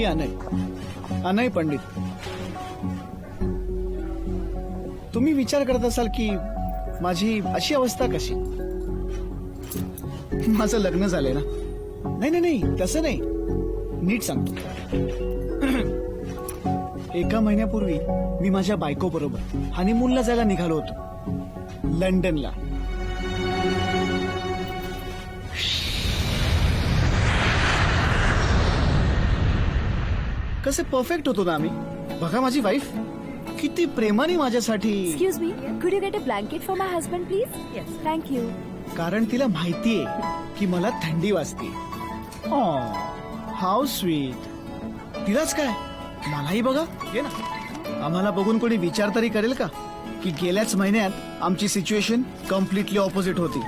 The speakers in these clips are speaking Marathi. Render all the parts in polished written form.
मी अनय पंडित. तुम्ही विचार करत असाल की माझी अशी अवस्था कशी. माझं लग्न झालंय ना. नाही नाही नाही तसं नाही, नीट सांगतो. 1 महिन्यापूर्वी मी माझ्या बायको बरोबर हनीमूनला जायला निघालो होतो, लंडनला. कसे परफेक्ट होतो ना आम्ही. बघा माझी वाईफ किती प्रेमाने माझ्यासाठी. Excuse me, could you get a blanket for my husband, please? Yes. Thank you. कारण तिला माहितीये की मला थंडी वाजते. How sweet. तिलाच काय, मलाही बघा. ये ना. आम्हाला बघून कोणी विचार तरी करेल का की गेल्याच महिन्यात आमची सिच्युएशन कम्प्लिटली ऑपोजिट होती.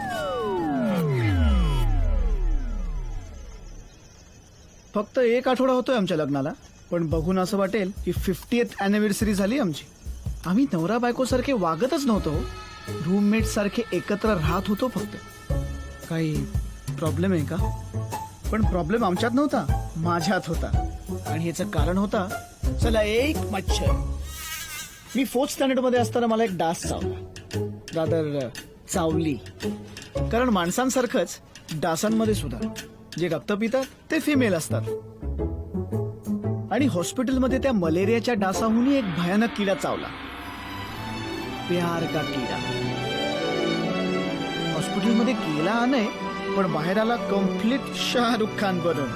फक्त 1 आठवडा होतोय आमच्या लग्नाला, पण बघून असं वाटेल की 50th अॅनिव्हर्सरी झाली आमची. आम्ही नवरा बायको सारखे वागतच नव्हतो, रूममेट सारखे एकत्र राहत होतो. फक्त काही प्रॉब्लेम आहे का? पण प्रॉब्लेम आमच्यात नव्हता, माझ्यात होता. आणि याचं कारण होता, चला, एक मच्छर. मी 4th स्टँडर्ड मध्ये असताना मला एक डास चावला. रादर चावली. कारण माणसांसारखंच डासांमध्ये सुद्धा जे रक्त पितात ते फिमेल असतात. आणि हॉस्पिटलमध्ये त्या मलेरियाच्या डासाहूनही एक भयानक किडा चावला, प्यार का किडा. हॉस्पिटलमध्ये गेला नाही, पण बाहेर आला कम्प्लीट शाहरुख खान बनून.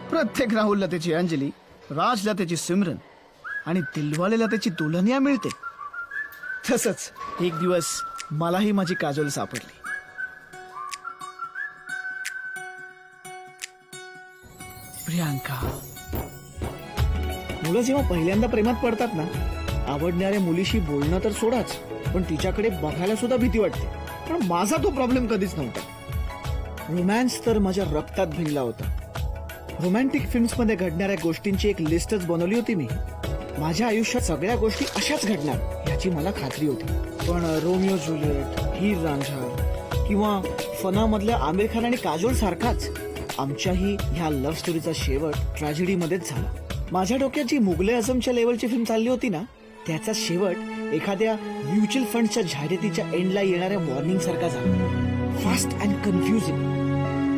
प्रत्येक राहुलला त्याची अंजली, राजला त्याची सिमरन आणि दिलवालेला त्याची दुल्हनिया मिळते. तसंच एक दिवस मलाही माझी काजोल सापडली. प्रियांका. मुलं जेव्हा पहिल्यांदा प्रेमात पडतात ना, आवडणाऱ्या मुलीशी बोलणं तर सोडाच, पण तिच्याकडे बघायला सुद्धा भीती वाटते. पण माझा तो प्रॉब्लेम कधीच नव्हता. रोमॅन्स तर माझ्या रक्तात भिनला होता. रोमॅन्टिक फिल्म्स मध्ये घडणाऱ्या गोष्टींची एक लिस्टच बनवली होती मी. माझ्या आयुष्यात सगळ्या गोष्टी अशाच घडणार याची मला खात्री होती. पण रोमिओ ज्युलिएट, हीर रांझा किंवा फना मधल्या आमिर खान आणि काजोल सारखाच आमच्याही ह्या लव्ह स्टोरीचा शेवट ट्रॅजेडी मध्येच झाला. माझ्या डोक्यात जी मुघले आझमच्या लेवलची फिल्म चालली होती ना, त्याचा शेवट एखाद्या म्युच्युअल फंडच्या जाहिरातीच्या एंडला येणाऱ्या वॉर्निंग सारखा झाला. Fast and confusing.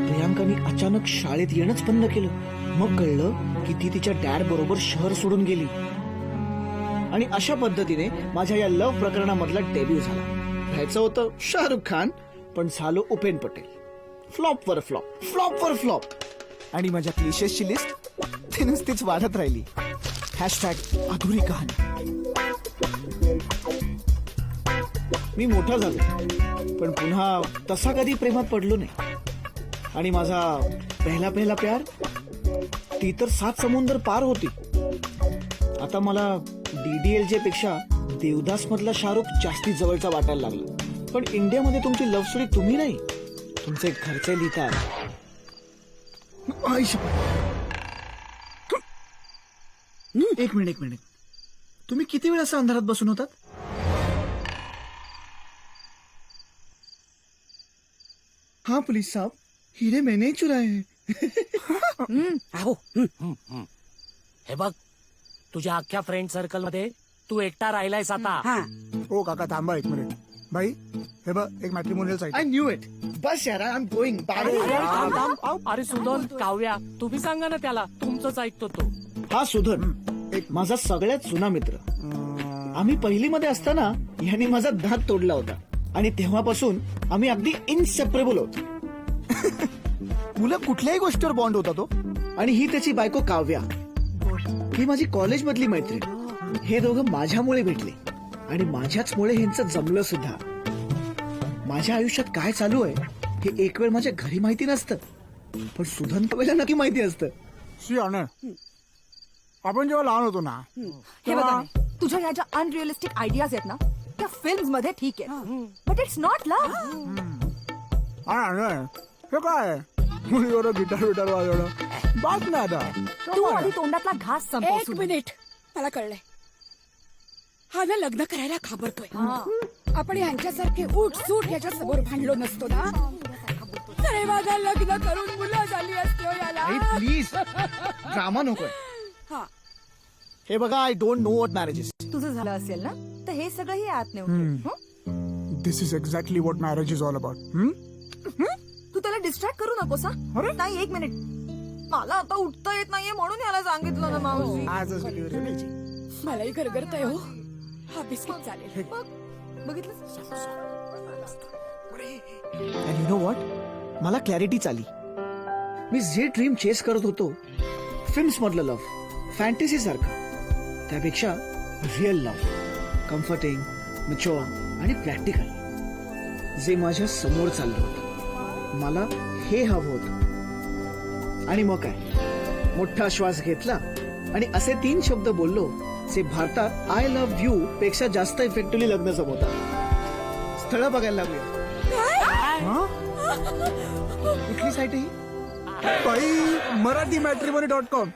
प्रियांकाने अचानक शाळेत येणंच बंद केलं. मग कळलं की ती तिच्या डॅड बरोबर शहर सोडून गेली. आणि अशा पद्धतीने माझ्या या लव्ह प्रकरणामधला डेब्यू झाला. व्हायचं होतं शाहरुख खान, पण झालो उपेन पटेल. फ्लॉप वर फ्लॉप, फ्लॉप वर फ्लॉप. आणि माझ्या क्लिशेसची लिस्ट ती नुसतीच वाढत राहिली. #अधुरी कहाणी. मी मोठा झालो, पण पुन्हा तसा कधी प्रेमात पडलो नाही. आणि माझा पहिला प्यार ती तर 7 समुंदर पार होती. आता मला DDLJ पेक्षा देवदास मधला शाहरुख जास्ती जवळचा वाटायला लागला. पण इंडियामध्ये तुमची लव्ह स्टोरी तुम्ही नाही, तुमचे घरचे लिहितात. एक मिनिट. तुम्ही किती वेळ असं अंधारात बसून होतात? हाँ पुलिस साहब, हिरे मैंने चुराए हैं. आहो. हे बघ, तुझ्या अख्ख्या फ्रेंड सर्कल मध्ये तू एकटा राहिलायस आता. ओ काका थांबा 1 मिनिट. भाई हे बघ, एक matrimonial site. I knew it. बस यार, आय एम गोइंग. अरे सुधन, काव्या, तुम्ही सांगा ना त्याला, तुमचंच ऐकतो तो. हा सुधन, एक माझा सगळ्यात जुना मित्र. आम्ही पहिलीमध्ये असताना ह्याने माझा दात तोडला होता आणि तेव्हापासून आम्ही अगदी इनसेपरेबल होतो. मुलं कुठल्याही गोष्टीवर बॉन्ड होता तो. आणि ही त्याची बायको काव्या, ही माझी कॉलेज मधली मैत्रीण. हे दोघं माझ्यामुळे भेटले आणि माझ्याचमुळे ह्यांचं जमलं सुद्धा. माझ्या आयुष्यात काय चालू आहे हे एक वेळ माझ्या घरी माहिती नसतं, पण सुधन काव्याला नक्की माहिती असतं. शी ऑनर, आपण जेव्हा लहान होतो ना, हे बघा नाही, तुझ्या या ज्या अनरिअलिस्टिक आयडियाज आहेत ना, त्या फिल्म्स मध्ये ठीक आहे, बट इट्स नॉट लव्ह. हे काय मुलीवर गिटार वाजवणं बात नाही आता. तू आधी तोंडातला घास संपव. 1 मिनिट, मला कळलंय. हा ना लग्न करायला घाबरतोय. आपण ह्यांच्यासारखे उठ सूट ह्याच्या समोर भांडलो नसतो ना, अरे माझा लग्न करून मुलं झाली असते हो याला. प्लीज ड्रामा नकोय. हा. हे बघा, I don't know what marriages. तुझं झालं असेल ना तर हे सगळं ही आत नेऊन ठेव, हं? This is exactly what marriage is all about. तू त्याला डिस्ट्रॅक्ट करू नकोस हा. अरे? नाही, एक मिनिट. मला आता उठता येत नाहीये म्हणून याला सांगितलं ना मावशी. आजच डिलिव्हरी द्यायची. मलाही गरगरतंय हो. हा बिस्किट चालेल. बघितलं अँड यू नो व्हॉट, मला क्लॅरिटी चाली. मी जे ड्रीम चेस करत होतो, फिल्म्स मधलं लव्ह, फॅन्टसी सारखं, त्यापेक्षा रिअल लव्ह, कम्फर्टिंग, मॅच्युअर आणि प्रॅक्टिकल, जे माझ्या समोर चाललं होतं. मला हे हवं होतं. आणि मग काय, मोठा श्वास घेतला आणि असे 3 शब्द बोललो जे भारतात आय लव्ह यू पेक्षा जास्त इफेक्टिव्हली लग्न जमवतात. स्थळं बघायला लागली. कुठली साईट ही? बाई, मराठी matrimony.com.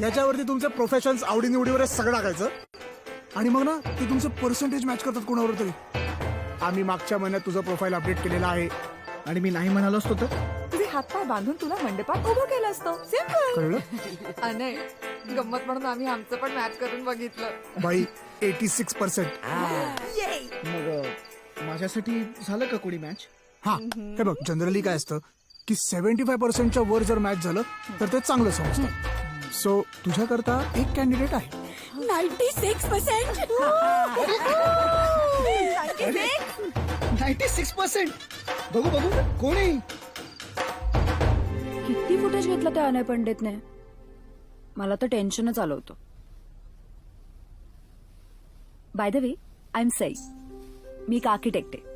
याच्यावरती तुमचे प्रोफेशन्स, आवडीनिवडीवर सगळं टाकायचं आणि मग ना ते तुमचे पर्सेंटेज मॅच करतात कोणावर तरी. आम्ही मागच्या महिन्यात तुझं प्रोफाईल अपडेट केलेलं आहे. आणि मी नाही म्हणालो असतो तर? तुझे हातपाय बांधून तुला मंडपात उभं केलं असतं. सिम्पल. कळलं? अनय, गंमत म्हणून आम्ही आमचं पण मॅच करून बघितलं. बाई, 86%. मग माझ्यासाठी झालं का कोणी मॅच? हा, हे बघ, जनरली काय असतं की 75%च्या वर जर मॅच झालं तर ते चांगलं समजतं. सो तुझ्याकरता एक कॅन्डिडेट आहे. 96%. 96%. बघू बघू कोण आहे? किती फुटेज घेतलं त्या अनय पंडितने? मला तर टेन्शनच आलं होतं. By the way, I am Sai. मी एक आर्किटेक्ट आहे.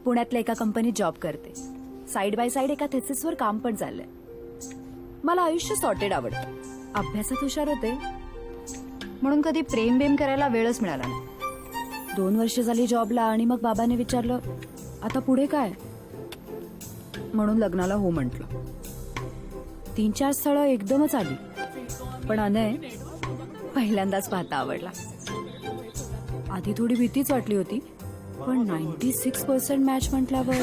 पुण्यातल्या एका कंपनीत जॉब करते. साईड बाय साईड एका थेसिसवर काम पण चाललंय. मला आयुष्य सॉर्टेड आवडतं. अभ्यासात हुशार होते म्हणून कधी प्रेम बेम करायला वेळच मिळाला नाही. 2 वर्ष झाली जॉबला आणि मग बाबाने विचारलं आता पुढे काय, म्हणून लग्नाला हो म्हटलं. 3-4 स्थळं एकदमच आली, पण अनय पहिल्यांदाच पाहता आवडला. आधी थोडी भीतीच वाटली होती, पण 96% मॅच म्हटल्यावर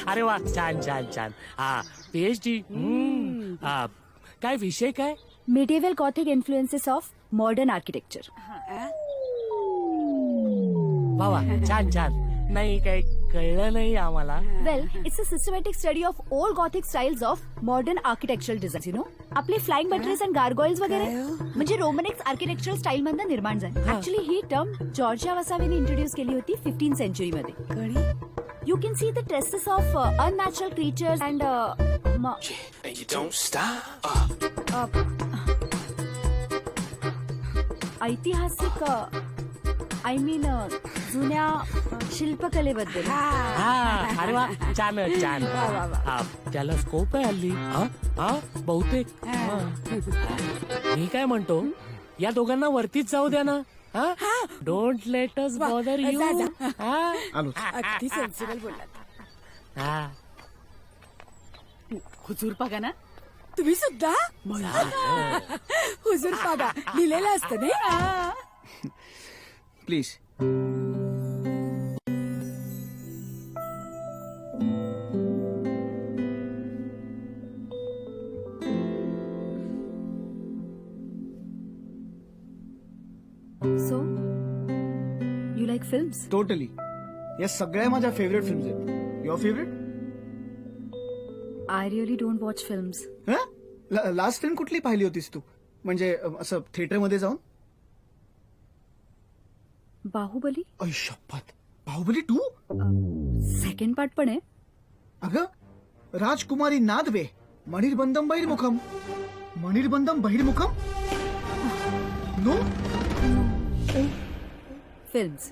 अरे वा, छान छान छान. हा, PhD. काय विषय काय? medieval Gothic influences of modern architecture. वा वा, छान छान. नाही, काही कळलं नाही आम्हाला. Well, it's a systematic study of all Gothic styles of modern architectural designs, you know. आपले फ्लाइंग बटरेस अँड गार्गोइल्स वगैरे म्हणजे रोमनिक्स आर्किटेक्चरल स्टाईल मधनं निर्माण झाले. ऍक्च्युली ही टर्म जॉर्जिया वसावेने इंट्रोड्यूस केली होती 15th सेंचुरीमध्ये. You can see the traces of unnatural creatures and And you don't stop. ऐतिहासिक आय मीन जुन्या शिल्पकलेबद्दल. हा, अरे वा, छान छान. हा, त्याला स्कोप आहे हल्ली. हा, बहुतेक. मी काय म्हणतो, या दोघांना वरतीच जाऊ द्या ना. Don't let us bother you. आलोच. अगदी सेन्सिबल बोललात. हा, हुजूर बघा ना. तुम्ही सुद्धा हुजूर पागा लिहिलेलं असतं नाही. Please. So you like films? Totally. या सगळ्या माझ्या फेवरेट फिल्म्स आहेत. Your favourite? I really don't watch films. Last film कुठली पाहिली होतीस तू? म्हणजे असं थिएटरमध्ये जाऊन? बाहुबली ऐ शपथ, बाहुबली 2? सेकंड पार्ट पण आहे. अगं, राजकुमारी नादवे, मणिर्बंधम बहिर्मुखम. मणिर्बंधम बहिर्मुखम? नो. फिल्म्स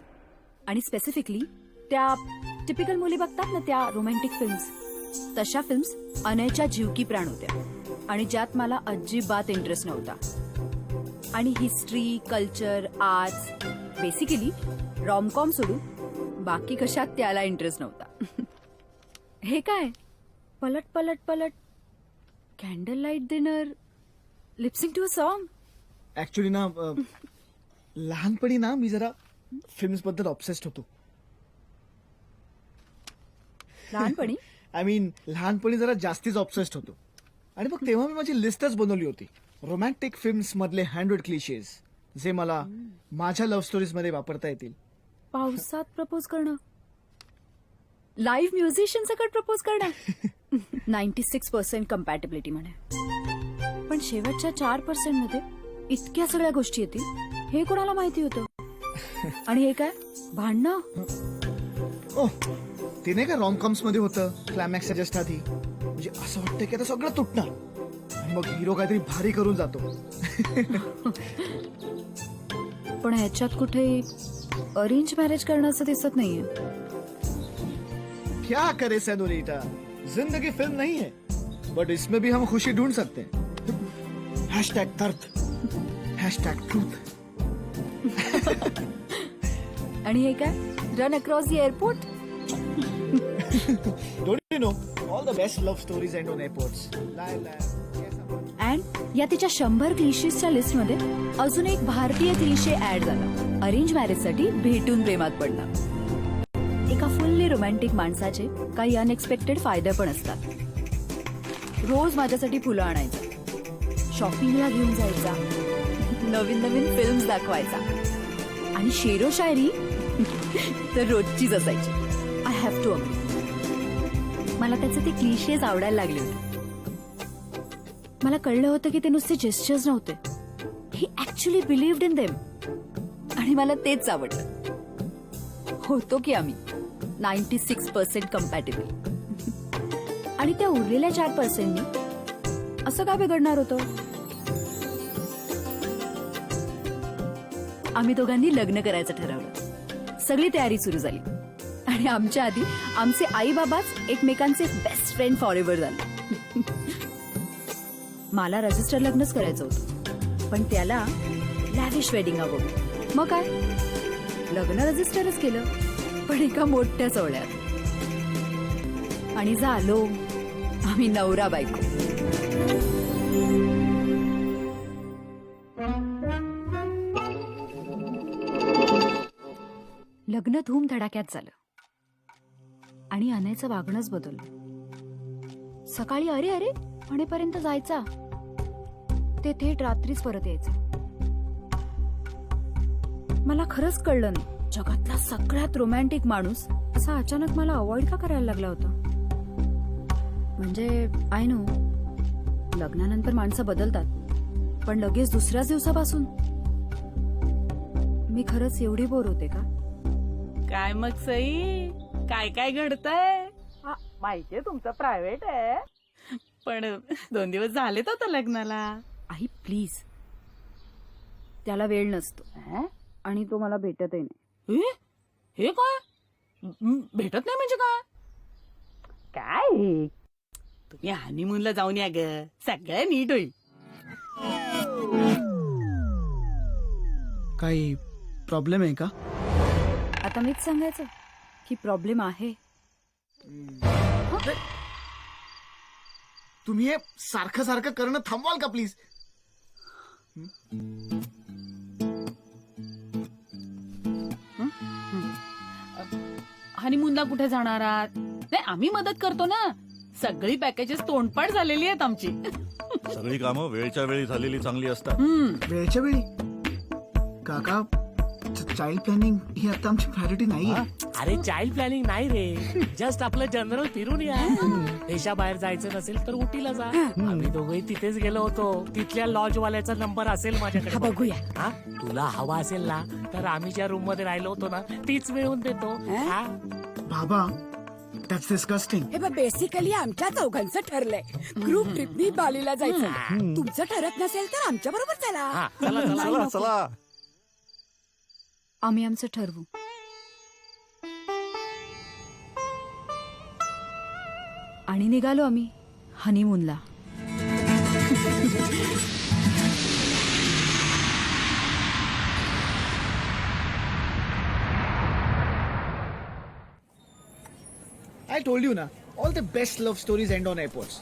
आणि स्पेसिफिकली त्या टिपिकल मुली बघतात ना, त्या रोमॅन्टिक फिल्म्स, तशा फिल्म्स अनयच्या जीवकी प्राण होत्या आणि ज्यात मला अजिबात इंटरेस्ट नव्हता. आणि history, culture, arts, basically rom-com सोडून बाकी कशात त्याला इंटरेस्ट नव्हता. हे काय पलट पलट पलट, candle light dinner, lip-syncing to a song. Actually ना, लहानपणी ना मी जरा फिल्म्स बद्दल ऑब्सेस्ड होतो. लहानपणी आय मीन लहानपणी जरा जास्तीच ऑब्सेस्ड होतो आणि मग तेव्हा मी माझी लिस्टच बनवली होती रोमॅन्टिक फिल्म्स मधले 100 क्लिशेस जे मला माझ्या लव्ह स्टोरीज मध्ये वापरता येतील. पावसात प्रपोज करणं, लाईव्ह म्युझिशियन सकट प्रपोज करणं, 96% कम्पॅटेबिलिटी म्हणे. पण शेवटच्या 4% मध्ये इतक्या सगळ्या गोष्टी येतील हे कोणाला माहिती होतं. आणि हे काय भांडणं. ओ ते नाही का रॉमकॉम्स मध्ये होतं क्लायमॅक्सच्या जस्ट आधी म्हणजे असं वाटतं की आता सगळं तुटणार आणि मग हिरो काहीतरी भारी करून जातो. पण ह्याच्यात कुठे अरेंज मॅरेज करणं असं दिसत नाहीये. क्या करे सेनोरिटा, जिंदगी फिल्म नहीं है बट इसमें भी हम खुशी ढूंढ सकते हैं. #दर्द #ट्रूथ. आणि हे काय run across the airport. Don't you know all the best love stories end on airports. And या तिच्या 100 क्लिशेसच्या लिस्ट मध्ये अजून एक भारतीय क्लिशे ऍड झाला. अरेंज मॅरेज साठी भेटून प्रेमात पडला. एका फुल्ली रोमॅन्टिक माणसाचे काही अनएक्सपेक्टेड फायदे पण असतात. रोज माझ्यासाठी फुलं आणायचं, शॉपिंगला घेऊन जायचा, नवीन नवीन फिल्म्स दाखवायचा आणि शेरो शायरी तर रोजचीच असायची. I have to agree. मला त्याचे ते क्लिशेस आवडायला लागले होते. मला कळलं होतं की ते नुसते जेस्चर्स नव्हते. ही ऍक्च्युली बिलीव्ड इन देम आणि मला तेच आवडलं. होतो की आम्ही 96% कम्पॅटेबल. आणि त्या उरलेल्या 4% असं का बिघडणार होतं. आम्ही दोघांनी लग्न करायचं ठरवलं. सगळी तयारी सुरू झाली आणि आमच्या आधी आमचे आई बाबाच एकमेकांचे बेस्ट फ्रेंड फॉर एव्हर झाले. मला रजिस्टर लग्नच करायचं होतं पण त्याला लॅविश वेडिंग हवं. मग काय लग्न रजिस्टरच केलं पण एका मोठ्या सोहळ्यात. आणि झालो आम्ही नवरा बायको. लग्न धूम धडाक्यात झालं आणि अनयचं वागणंच बदललं. सकाळी अरे अरे म्हणेपर्यंत जायचा ते थेट रात्रीच परत यायचं. मला खरंच कळलं नाही जगातला सगळ्यात रोमॅन्टिक माणूस असा अचानक मला अवॉइड का करायला लागला होता. म्हणजे आय नो लग्नानंतर माणसं बदलतात पण लगेच दुसऱ्याच दिवसापासून मी खरंच एवढी बोर होते का. काय मग सई काय काय घडतंय. माहितीये तुमचं प्रायव्हेट आहे पण 2 दिवस झालेत आता लग्नाला. आई प्लीज. त्याला वेळ नसतो आणि तो मला भेटतही नाही. हे काय भेटत नाही म्हणजे काय. काय तुम्ही हनीमूनला जाऊन या ग सगळं नीट होईल. काही प्रॉब्लेम आहे का. आता मीच सांगायचं की प्रॉब्लेम आहे. तुम्ही हे सारखं सारखं करणं थांबवाल का प्लीज. हनीमूनला कुठे जाणार आहात. नाही आम्ही मदत करतो ना. सगळी पॅकेजेस तोंडपाठ झालेली आहेत आमची. सगळी कामं वेळच्या वेळी झालेली चांगली असतात. वेळच्या वेळी काका चाइल्ड प्लॅनिंग ही आता आमची प्रायोरिटी नाही. अरे चाइल्ड प्लॅनिंग नाही रे, जस्ट आपलं जनरल फिरून या. देशाबाहेर जायचं नसेल तर उटीला जा. आम्ही दोघंही तिथेच गेलो होतो. तिथल्या लॉज वाल्याचा नंबर असेल माझ्याकडे. बघूया. हा तुला हवा असेल ना तर आम्ही ज्या रूम मध्ये राहिलो होतो ना तीच मिळवून देतो. हा बाबा दॅट्स डिस्गस्टिंग. हे बघ बेसिकली आमच्या चौघांचं ठरलंय ग्रुप ट्रिपनी बालीला जायचं. तुमचं ठरत नसेल तर आमच्या बरोबर चला. हा चला चला चला चला. आम्ही आमचं ठरवू. आणि निघालो आम्ही हनीमूनला. आय टोल्ड यू ना all the best love stories end on airports.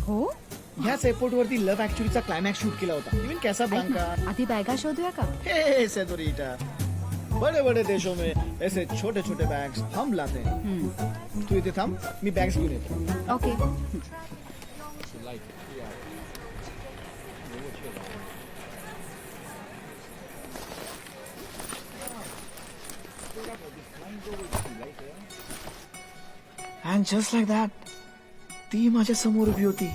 हो ह्याच एअरपोर्ट वरती लव्ह ऍक्च्युअलीचा क्लायमॅक्स शूट केला होता. Even Casablanca. आधी बॅगा शोधूया का. हे सेनोरिटा बड़े बड़े देशों में ऐसे छोटे छोटे बैग्स हम लाते हैं. तू इथे थांब, मी बॅग्स घेऊन येतो. Okay. And just like that ती माझ्या समोर उभी होती.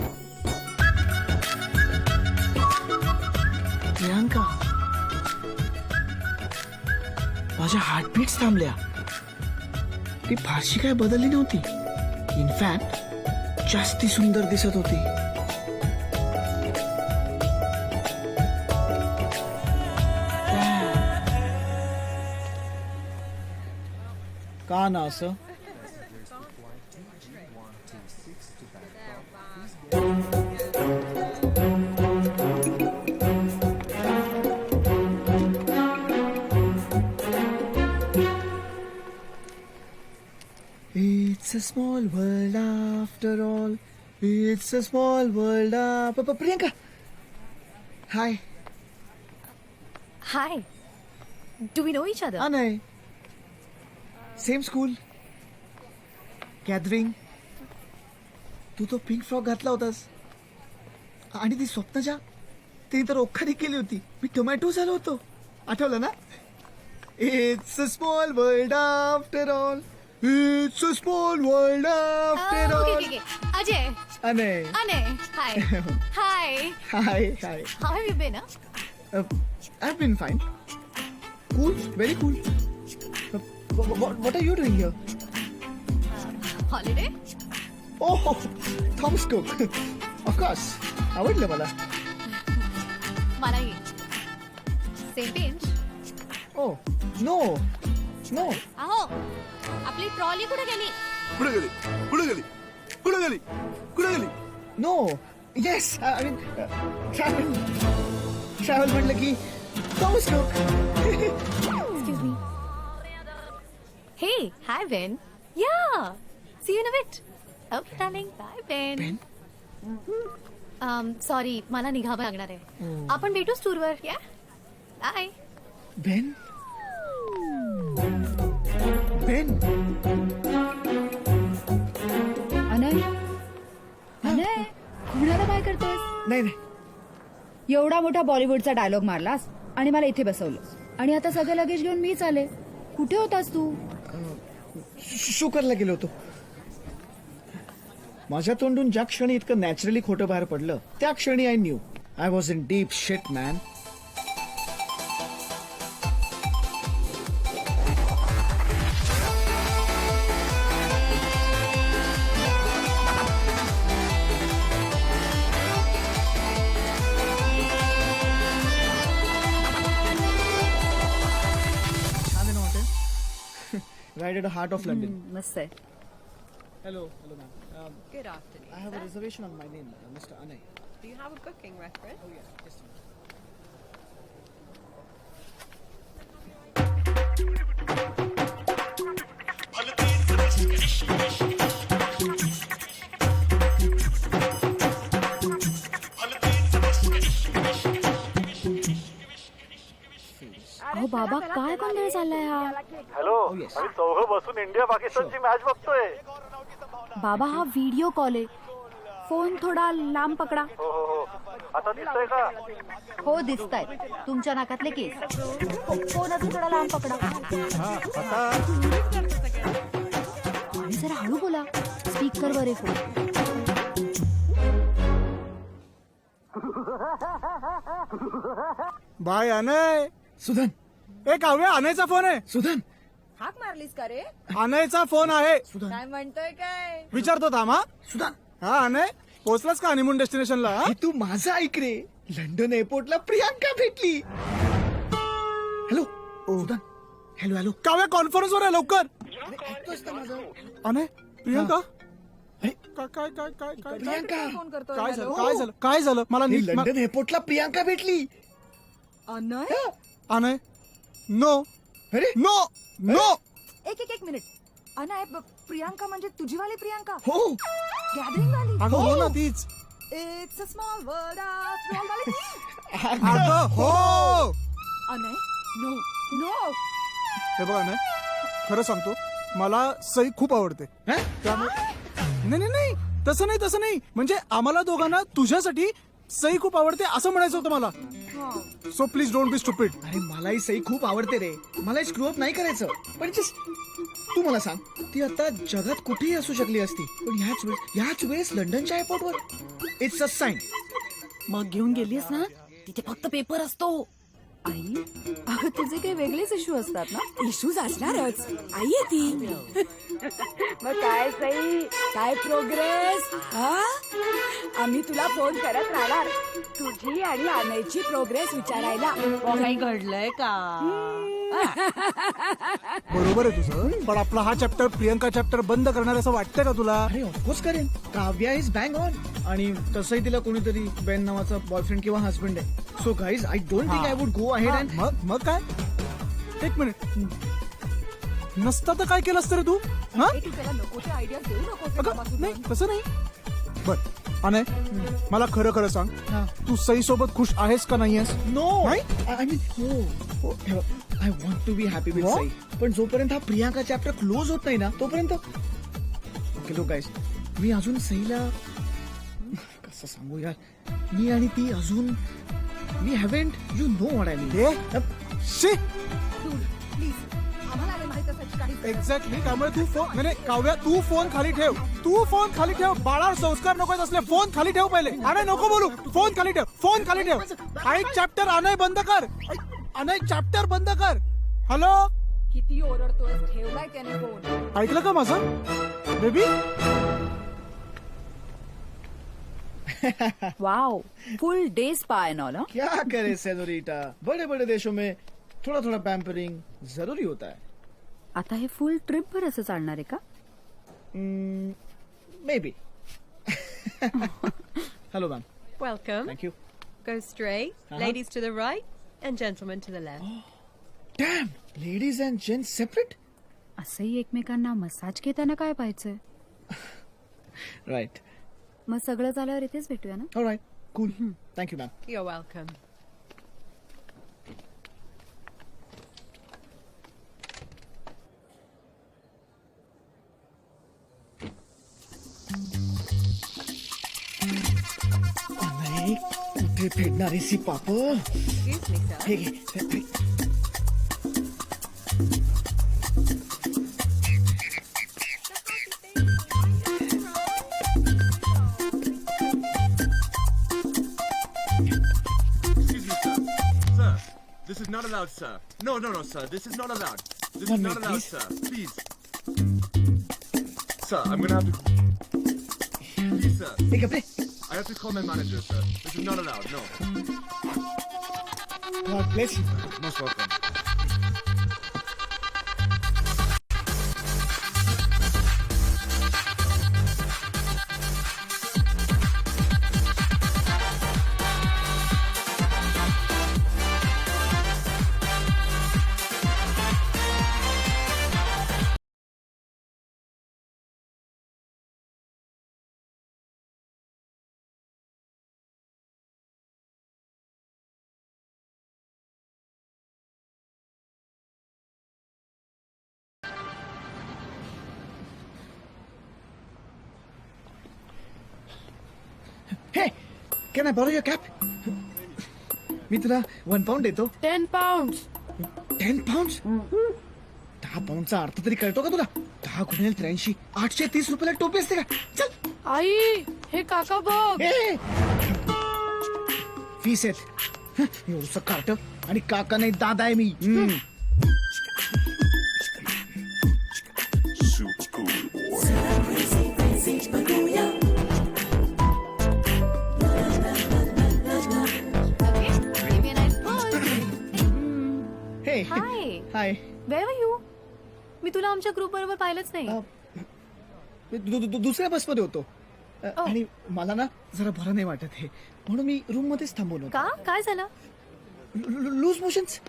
प्रियांका. माझ्या हार्टबीट्स थांबल्या. ती फारशी काय बदलली नव्हती. इनफॅक्ट जास्ती सुंदर दिसत होती. का ना असं? It's a small world after all. It's a small world after... Priyanka. Hi. Hi. Do we know each other? नाही. Same school. गॅदरिंग. तू तो पिंक फ्रॉक घातला होतास. आणि ती स्वप्नजा तिने तर ओखारी केली होती. मी टोमॅटो झालो होतो. आठवलं ना? It's a small world after all. It's a small world after all. Okay. Ajay. Anay. Hi. Hi. Hi. How have you been? I've been fine. Cool, very cool. What are you doing here? Holiday? Oh, Thomas Cook. Of course. आवडलं मला. मलाही. Same pinch. Oh, no. अहो, आपली ट्रॉली कुठे गेली? कुठे गेली? No. Yes, I mean, travel म्हटलं की Thomas Cook. Excuse me. Hey, hi Ben. Yeah. See you in a bit. Okay, darling. Bye Ben. Ben? Sorry, मला निघावं लागणार आहे. आपण भेटूच टूरवर. या. बाय. Ben? अनय कुणाला काय करतोस? नाही. एवढा मोठा बॉलिवूडचा डायलॉग मारलास आणि मला इथे बसवलंस आणि आता सगळं लगेज घेऊन मीच आले. कुठे होतास तू? शुकरला गेलो होतो. माझ्या तोंडून ज्या क्षणी इतकं नॅचरली खोटं बाहेर पडलं त्या क्षणी I new I was in deep shit man. Right at the heart of London. मस्त आहे. Hello, ma'am. Good afternoon. I have a reservation on my name, Mr. Anay. Do you have a booking reference? Oh yeah, just a minute. अहो बाबा काय गोंधळ चाललाय हा? हॅलो आम्ही चौघं बसून इंडिया पाकिस्तानची मॅच बघतोय. बाबा हा व्हिडिओ कॉल आहे. फोन थोडा लांब पकडा. हो आता दिसतोय का? हो दिसताय. तुमच्या नाकातले केस. फोन अजून थोडा लांब पकडा. आणि जरा हळू बोला. स्पीकर वर आहे फोन. बाय अनय. सुधन. ए काव्या, अनयचा फोन आहे. सुधन. हाक मारलीस का रे? अनयचा फोन आहे. सुधन. काय म्हणतोय काय? विचारतो थांबा. सुधन. हा अनय, पोहोचलास का हनीमून डेस्टिनेशनला? हे तू माझं ऐक रे. लंडन एअरपोर्टला प्रियांका भेटली. Hello Sudhan. Hello. Kavya conference वर आहे, लवकर. ऐकतोस ना माझं? अनय, प्रियंका. अरे, काय प्रियांका. फोन करतोय. काय हॅलो? झालं? काय झालं? मला हे नीट लंडन एअरपोर्टला प्रियांका भेटली. अनय? अनय, नो अरे एक मिनिट. अनय, प्रियांका म्हणजे तुझीवाली प्रियांका? हो. गॅदरिंग वाली? अगं हो ना, तीच. It's a small world after all वाली ती? अगं हो. अनय, नो. हे बघा ना, खरं सांगतो मला सई खूप आवडते. हं? त्यामुळे नाही तसं नाही म्हणजे आम्हाला दोघांना तुझ्यासाठी सई खूप आवडते असं म्हणायचं होतं मला. So please don't be stupid. अरे मलाही सई खूप आवडते रे, मलाही स्क्रू अप नाही करायचं, पण जस्ट तू मला सांग, ती आता जगात कुठेही असू शकली असती, पण ह्याच वेळेस लंडनच्या एअरपोर्टवर. It's a sign. मग घेऊन गेलीस ना, तिथे फक्त पेपर असतो. आई अगं तुझे काही वेगळेच इश्यू असतात ना. इश्यूज असणारच. आई आहे ती. मग काय सई, काय प्रोग्रेस? आम्ही तुला फोन करत राहणार तुझी आणि आणायची प्रोग्रेस विचारायला. काही घडलंय का? बरोबर आहे तुझं, पण आपला हा चॅप्टर प्रियंका चॅप्टर बंद करणार असं वाटतंय का तुला? अरे ऑफकोर्स करेन. काव्या इज बँग ऑन, आणि तसंही तिला कोणीतरी बेन नावाचा बॉयफ्रेंड किंवा हस्बंड आहे. So guys I don't think I would go ahead हा, अँड मग काय, एक मिनिट, नसता तर काय केलं असतं रे तू? हा त्याला नको ते आयडिया देऊ नको. अगं नाही तसं नाही. बर अनय, मला खरं खरं सांग, तू सई सोबत खुश आहेस का नाही आहेस? नो, नाही? आय मीन हो, I want to be happy with What? Sai, पण जोपर्यंत हा प्रियांका चॅप्टर क्लोज होत नाही ना तोपर्यंत. ओके लो गाईज, मी अजून सईला कसं सांगू यार, मी आणि ती अजून we haven't, you know what I mean. She please, आम्हाला नाही माहित असायची काही. एक्झॅक्टली. त्यामुळे तू फोन, नाही काव्या, तू फोन खाली ठेव. तू फोन खाली ठेव. बाळावर संस्कार नको असले. फोन खाली ठेव पहिले. अनय नको बोलू. फोन खाली ठेव. फोन खाली ठेव. ऐक चॅप्टर अनय बंद कर. अनय चॅप्टर बंद कर. हॅलो, किती ओरडतोय, ठेवलाय त्याने फोन. ऐकलं का माझं बेबी? वाव, फुल डे स्पा एंड ऑल. क्या करे सेनोरिटा, बड़े बड़े देशों में थोड़ा थोड़ा पैम्परिंग जरूरी होता है. आता हे फुल ट्रिप भर असं चालणार आहे का? May be. Hello ma'am, Welcome. Thank you. Go straight. Ladies to the right and gentlemen to the left. Dam, ladies and gents separate. असंही एकमेकांना मसाज घेताना काय पाहायचंय? राईट. मग सगळं झाल्यावर इथेच भेटूया ना. All right, cool. Thank you ma'am. You're welcome. नाही, कुठे फेडणारी सी पाप. Excuse me, sir. हे घे. Excuse me, sir. Sir, this is not allowed, sir. No, sir. This is not allowed. This One is not minute, allowed, please. sir. Please. Sir, I'm gonna have to. Please, sir. हे कपडे. I have to call my manager, sir. This is not allowed. No. God bless you. Most welcome. Hey, can I borrow your cap? मी तुला 1 पाऊंड देतो. 10 pounds. 10 पाऊंड? 10 पाऊंडचा अर्थ तरी कळतो का तुला? 10 गुणिले 83, 830 रुपयाला टोपी असते का? चल. आई, हे काका बघ. ए! फीस आहेत एवढस कार्ट, आणि काका नाही दादा आहे मी. हे हाय, हाय. Wear were you? मी तुला आमच्या ग्रुप बरोबर पाहिलंच नाही. दुसऱ्या बसमध्ये होतो. आणि मला ना जरा बरं नाही वाटत हे, म्हणून मी रूम मध्येच थांबवलं होतं. का? काय झालं? Loose motions.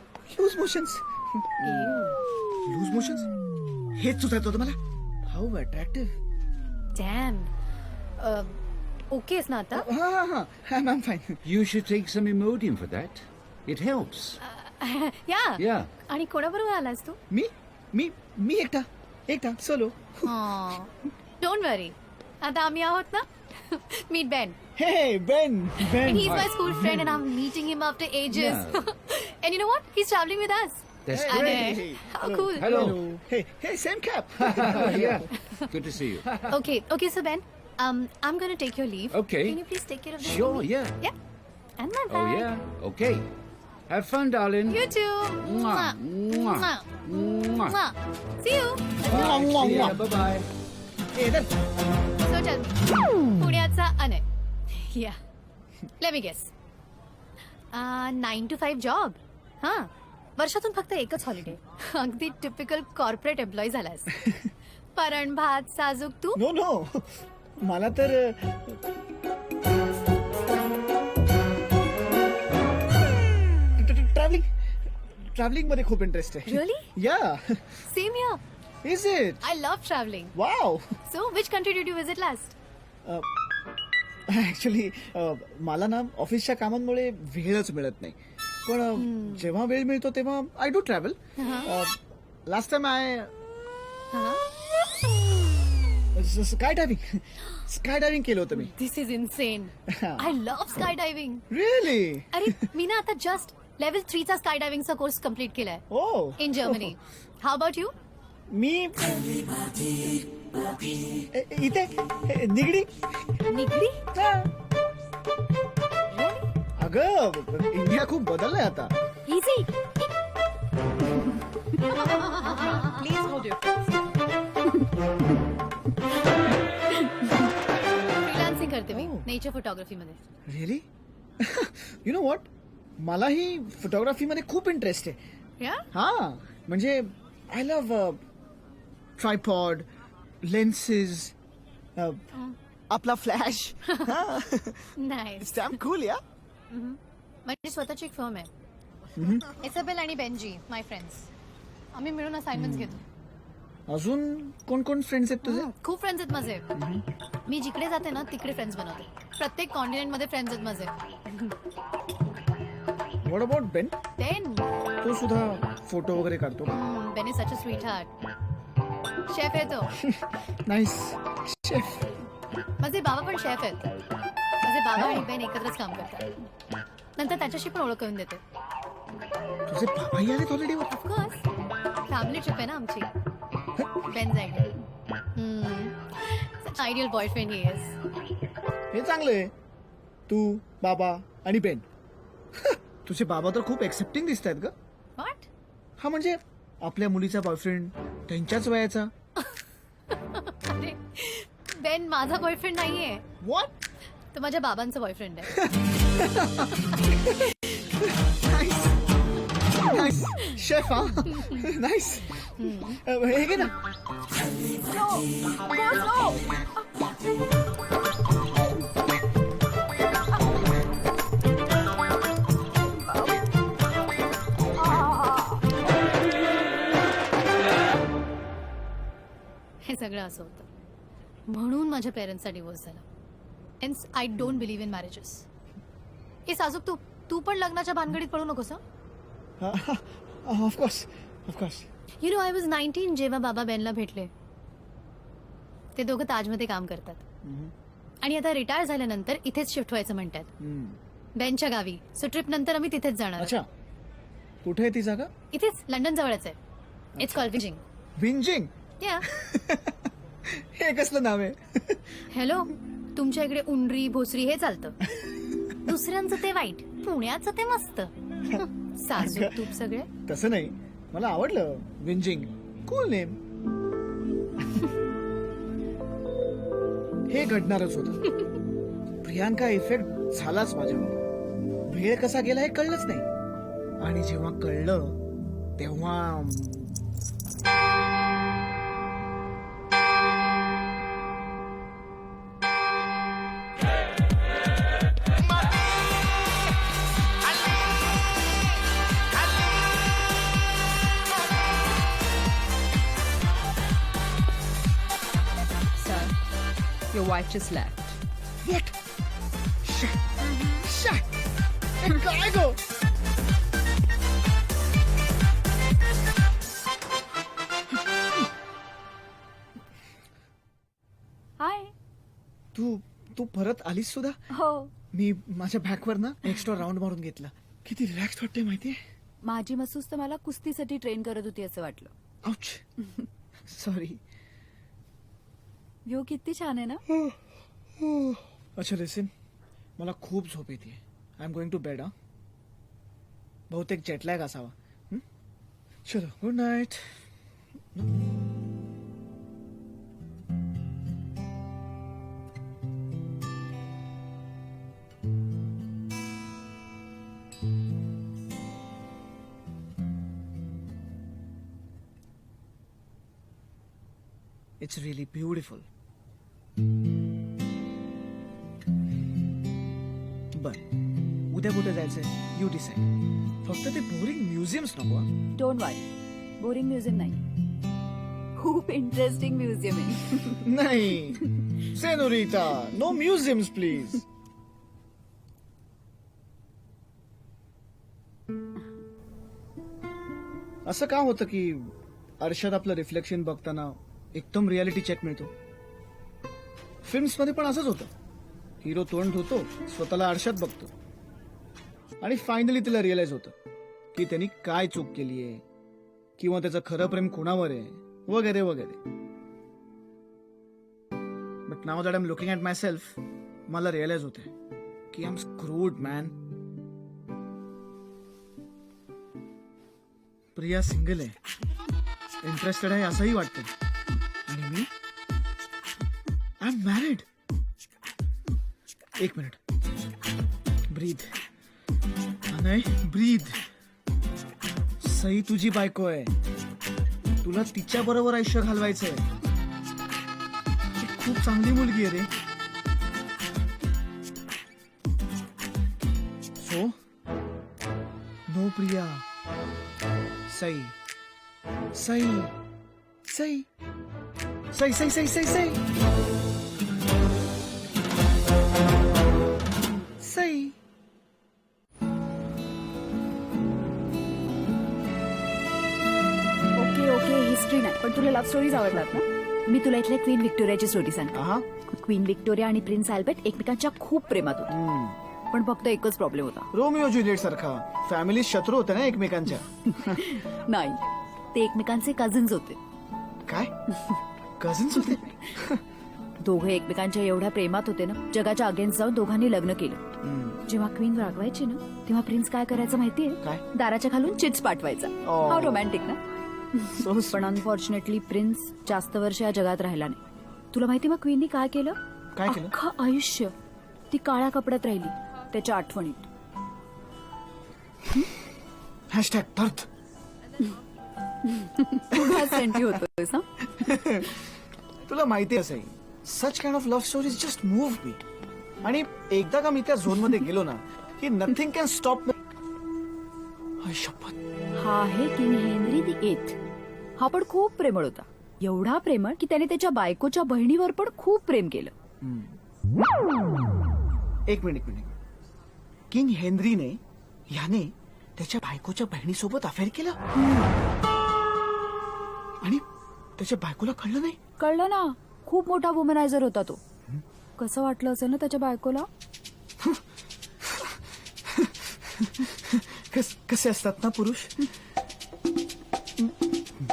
हेच सुचत होतं मला. How attractive. डॅम. ओकेस ना आता? हा, I am fine. You should take some Imodium for that. It helps. या या आणि कोणाबरोबर आलास तू मी मी मी एकटा सोलो डोंट वरी आता आम्ही आहोत ना मीट बेन हे बेन बेन He's my school friend and I'm meeting him after ages. And you know what? He's traveling with us. That's And, great. how cool. Hello. Hey, same cap. Yeah. Good to see you. Okay, so Ben, I'm gonna take your leave. Okay. Can you please take care of the Sure, baby? yeah. Yeah. And my Oh, bag. yeah. Okay. Have fun, darling. You too. Mwah. Mwah. Mwah. Mwah. Mwah. See you. Mwah, mwah, See ya. mwah. Bye-bye. Hey, then. So tell me, पुण्याचा Anay. Yeah. Let me guess. 9 to 5 job. हां. वर्षातून फक्त एकच हॉलिडे. अगदी टिपिकल कॉर्पोरेट एम्प्लॉई झालास. परण भात साजूक तू. नो मला तर ट्रॅव्हलिंग मध्ये खूप इंटरेस्ट आहे. Really? या Same here. Is it I love traveling. Wow So, which country did you visit last? Actually मला ना ऑफिसच्या कामांमुळे वेळच मिळत नाही. पण जेव्हा वेळ मिळतो तेव्हा I do travel. Last time I Huh? Sky diving केलं होतं मी. This is insane. I love skydiving. Really अरे मी ना आता जस्ट लेवल 3 चा स्कायडायव्हिंगचा कोर्स कम्प्लीट केलाय oh in Germany. How about you? मी इथे निगडी. निगडी? अगं इंडिया खूप बदललाय आता. Easy. Please hold your face. Freelancing करते मी नेचर फोटोग्राफी मध्ये. रिअली यु नो व्हॉट मलाही फोटोग्राफीमध्ये खूप इंटरेस्ट आहे. या? हा म्हणजे आय लव्ह ट्रायपॉड लेन्सेस आपला flash. Nice. Stamp cool yeah. माझी स्वतःची एक फर्म आहे. इसाबेल आणि बेंजी माय फ्रेंड्स. आम्ही मिळून असाइनमेंट्स घेतो. अजून कोण कोण फ्रेंड्स आहेत तुझे? खूप फ्रेंड्स आहेत माझे. मी जिकडे जाते ना तिकडे फ्रेंड्स बनवते. प्रत्येक कॉन्टिनेंट मध्ये फ्रेंड्स आहेत माझे. व्हॉट अबाउट बेन? बेन तो सुद्धा फोटो वगैरे काढतो. Ben is such a sweetheart. Chef आहे तो. Nice chef. माझे बाबा पण शेफ आहेत. माझे बाबा आणि बेन एकत्रच काम करतात. नंतर त्याच्याशी पण ओळख करून देते. तुझे बाबाही आलेत हॉलिडेवर? ऑफकोर्स फॅमिली ट्रिप आहे ना आमची. बेन जाईल. Ideal boyfriend he is. हे चांगलं आहे. तू बाबा आणि बेन. तुझे बाबा तर खूप एक्सेप्टिंग दिसत आहेत ग. व्हॉट? हा म्हणजे आपल्या मुलीचा बॉयफ्रेंड त्यांच्याच वयाचा. अरे बेन माझा बॉयफ्रेंड नाहीये. व्हॉट? तो माझ्या बाबांचा बॉयफ्रेंड आहे. Nice chef. हा नाईस. हे घे ना. हे सगळं असं होतं म्हणून माझ्या पेरेंट्सचा डिवोर्स झाला. Hence I don't believe in marriages. हे साजूक तू पण लग्नाच्या भानगडीत पडू नकोस. Of course. You know I was 19 जेव्हा बाबा बेनला भेटले. ते दोघं ताजमध्ये काम करतात आणि आता रिटायर झाल्यानंतर इथेच शिफ्ट व्हायचं म्हणतात बेनच्या गावी. सो ट्रिप नंतर आम्ही तिथेच जाणार. अच्छा कुठे आहे ती जागा? इथेच लंडन जवळच आहे. इट्स कॉल्ड विजिंग. विंजिंग. या. हे कसलं नाव आहे? हॅलो तुमच्या इकडे उंडरी भोसरी हे चालतं. दुसऱ्यांचं ते वाईट पुण्याचं ते मस्त. साजूक तूप सगळे. तसं नाही मला आवडलं विंजिंग. Cool name. हे घडणारच होतं. प्रियांका इफेक्ट झालाच माझ्यावर. वेळ कसा गेला हे कळलंच नाही आणि जेव्हा कळलं तेव्हा Sir, your wife just left. What? Shit. Shit. काय गो? तू परत आलीस सुद्धा. हो. मी माझ्या बॅकवर ना एक्स्ट्रा राऊंड मारून घेतला. किती रिलॅक्स वाटते माहितीये. माझी मसूस तर मला कुस्तीसाठी ट्रेन करत होती असं वाटलं. आउच. सॉरी. व्ह्यू किती छान आहे ना. अच्छा लिसन, मला खूप झोप येते. I am going to bed. बहुतेक जेटलॅग असावा. चलो, good night. It's really beautiful. बर, उद्या कुठे जायचंय यू डिसाइड. फक्त ते बोरिंग म्युझियम्स नको. डोंट वरी, बोरिंग म्युझियम नाही, खूप इंटरेस्टिंग म्युझियम आहे. नाही सेनोरिटा, नो म्युझियम्स प्लीज. असं का होतं की आरशात आपलं रिफ्लेक्शन बघताना एकदम रियालिटी चेक मिळतो. फिल्म्स मध्ये पण असंच होतं. हिरो तोंड धुतो, स्वतःला आरशात बघतो आणि फायनली तिला रिअलाइज होतं की त्यांनी काय चूक केली आहे किंवा त्याचं खरं प्रेम कोणावर आहे वगैरे वगैरे. But now that I am looking at myself, मला रिअलाइज होते की I am screwed man. Priya single आहे, इंटरेस्टेड आहे असंही वाटतं. आणि मी आय एम मॅरिड. एक मिनिट, ब्रीद. नाही, ब्रीद. सई तुझी बायको आहे, तुला तिच्या बरोबर आयुष्य घालवायचंय. ती खूप चांगली मुलगी आहे रे. So no Priya. Sai Sai Sai Sai Sai Sai Sai Sai Sai. Okay, history नाही, पण तुला लव्ह स्टोरीज आवडतात ना. मी तुला इथल्या क्वीन व्हिक्टोरियाची स्टोरी सांगते. आहा. क्वीन व्हिक्टोरिया आणि प्रिन्स अल्बर्ट एकमेकांच्या खूप प्रेमात होते. पण फक्त एकच प्रॉब्लेम होता. रोमिओ ज्युलियट सारखा फॅमिली शत्रू होते ना एकमेकांच्या. नाही, ते एकमेकांचे कझन्स होते. काय कझन्स होते. दोघे एकमेकांच्या एवढ्या प्रेमात होते ना, जगाच्या अगेन्स्ट जाऊन दोघांनी लग्न केलं. जेव्हा क्वीन रागवायची ना, तेव्हा प्रिन्स काय करायचं माहितीये? काय? दाराच्या खालून चिट्स पाठवायचा. Oh. हा रोमॅन्टिक ना. So पण अनफॉर्च्युनेटली प्रिन्स जास्त वर्ष या जगात राहिला नाही. तुला माहिती मग क्वीननी काय केलं? काय केलं? अख्खं आयुष्य ती काळ्या कपड्यात राहिली, त्याच्या आठवणीत. Hashtag birth. सेंटी होतोस ना. तुला माहिती असेल, such kind of love stories just move me. आणि एकदा का मी त्या झोन मध्ये गेलो ना की नथिंग कॅन स्टॉप. शपथ. हा आहे किंग हेनरी दी 8th. हा पण खूप प्रेमळ होता. एवढा प्रेमळ की त्याने त्याच्या बायकोच्या बहिणीवर पण खूप प्रेम केलं. एक मिनिट. किंग हेनरीने याने त्याच्या बायकोच्या बहिणीसोबत अफेअर केलं आणि त्याच्या बायकोला कळलं नाही. कळलं ना, खूप मोठा वुमनायझर होता तो. कसं वाटलं असेल ना त्याच्या बायकोला. कसे असतात ना पुरुष.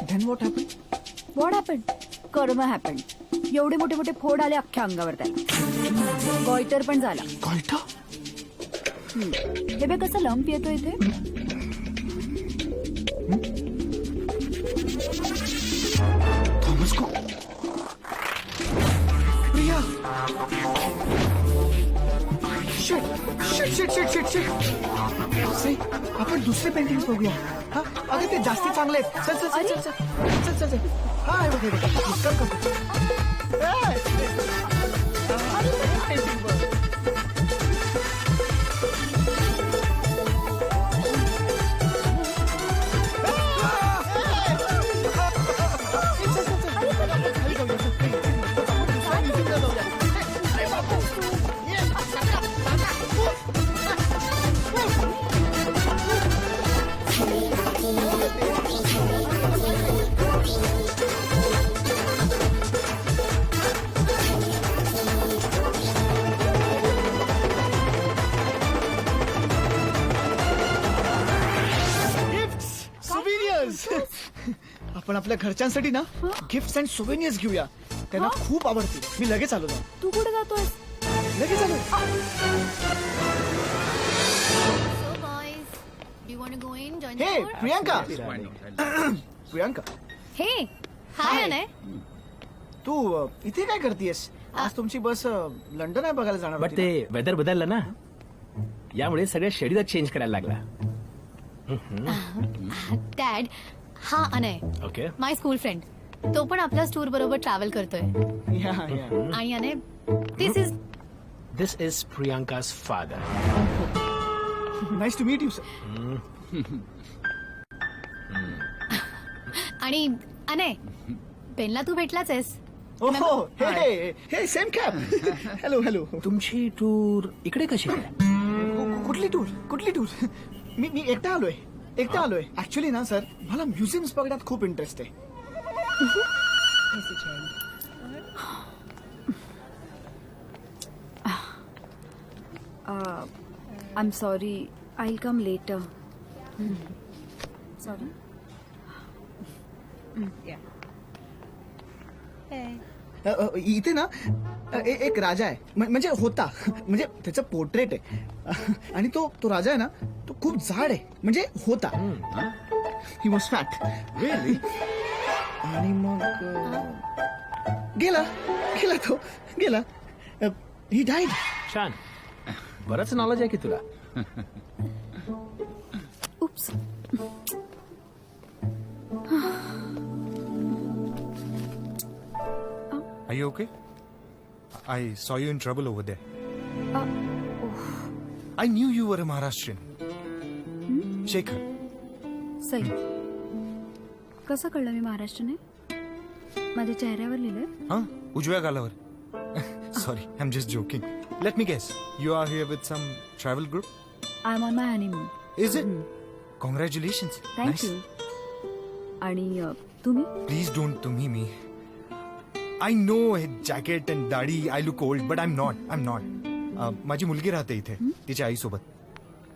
Then what happened? What happen? कर्म हॅपन. एवढे मोठे मोठे फोड आले अख्ख्या अंगावर त्याला. गॉयटर पण झाला. कळतं? हे बघ कसं लंप येतो इथे. थॉमस को प्रिया. शिट. सई, आपण दुसरे पेंटिंग बघूया. हा, अगं ते जास्ती चांगले आहेत. चल. हा, हे बघ. आपण आपल्या घरच्यांसाठी ना गिफ्ट अँड सोवेनियर्स घेऊया. त्यांना खूप आवडतील. मी लगेच आलो ना. तू कुठे जातोय? लगेच आलो. So boys, do you want to go in? Join the हे tour? Priyanka. Priyanka, Hey, hi Anay. तू इथे काय करतेयस? आज तुमची बस लंडन आहे बघायला जाणार बट होती ते वेदर बदललं ना, यामुळे सगळ्या शेड्यूल चेंज करायला लागला. Dad, हा अनय, ओके, माय स्कूल फ्रेंड. तो पण आपल्या टूर बरोबर ट्रॅव्हल करतोय. ना? या. आणि Anay, this is this is Priyanka's father. Nice to meet you sir. आणि अनय, पेनला तू भेटलाच आहेस. ओहो, हे सेम कॅप. हॅलो. तुमची टूर इकडे कशी काय? कुठली टूर? मी एकटा आलोय. ऍक्च्युली ना सर, मला म्युझियम्स बघण्यात खूप इंटरेस्ट आहे. I am sorry, I will come later. Sorry. इथे ना एक राजा आहे. म्हणजे होता. म्हणजे त्याचं पोर्ट्रेट आहे. आणि तो राजा आहे ना, तो खूप जाड आहे. म्हणजे होता. He was fat. आणि मग गेला. ही डाईड. छान, बरंच नॉलेज आहे की तुला. Oops. Are you okay? I saw you in trouble over there. I knew you were a Maharashtrian. Shekhar. Sai, कसं कळलं मी महाराष्ट्राने? माझ्या चेहऱ्यावर लिहिलंय. Huh? उजव्या गालावर. Sorry, I'm just joking. Let me guess. You are here with some travel group? I am on my honeymoon. Is it? Congratulations. Thank you. आणि तुम्ही? Please don't to me. I know jacket and दाढी I look old, but I'm not. माझी मुलगी राहते इथे तिच्या आईसोबत.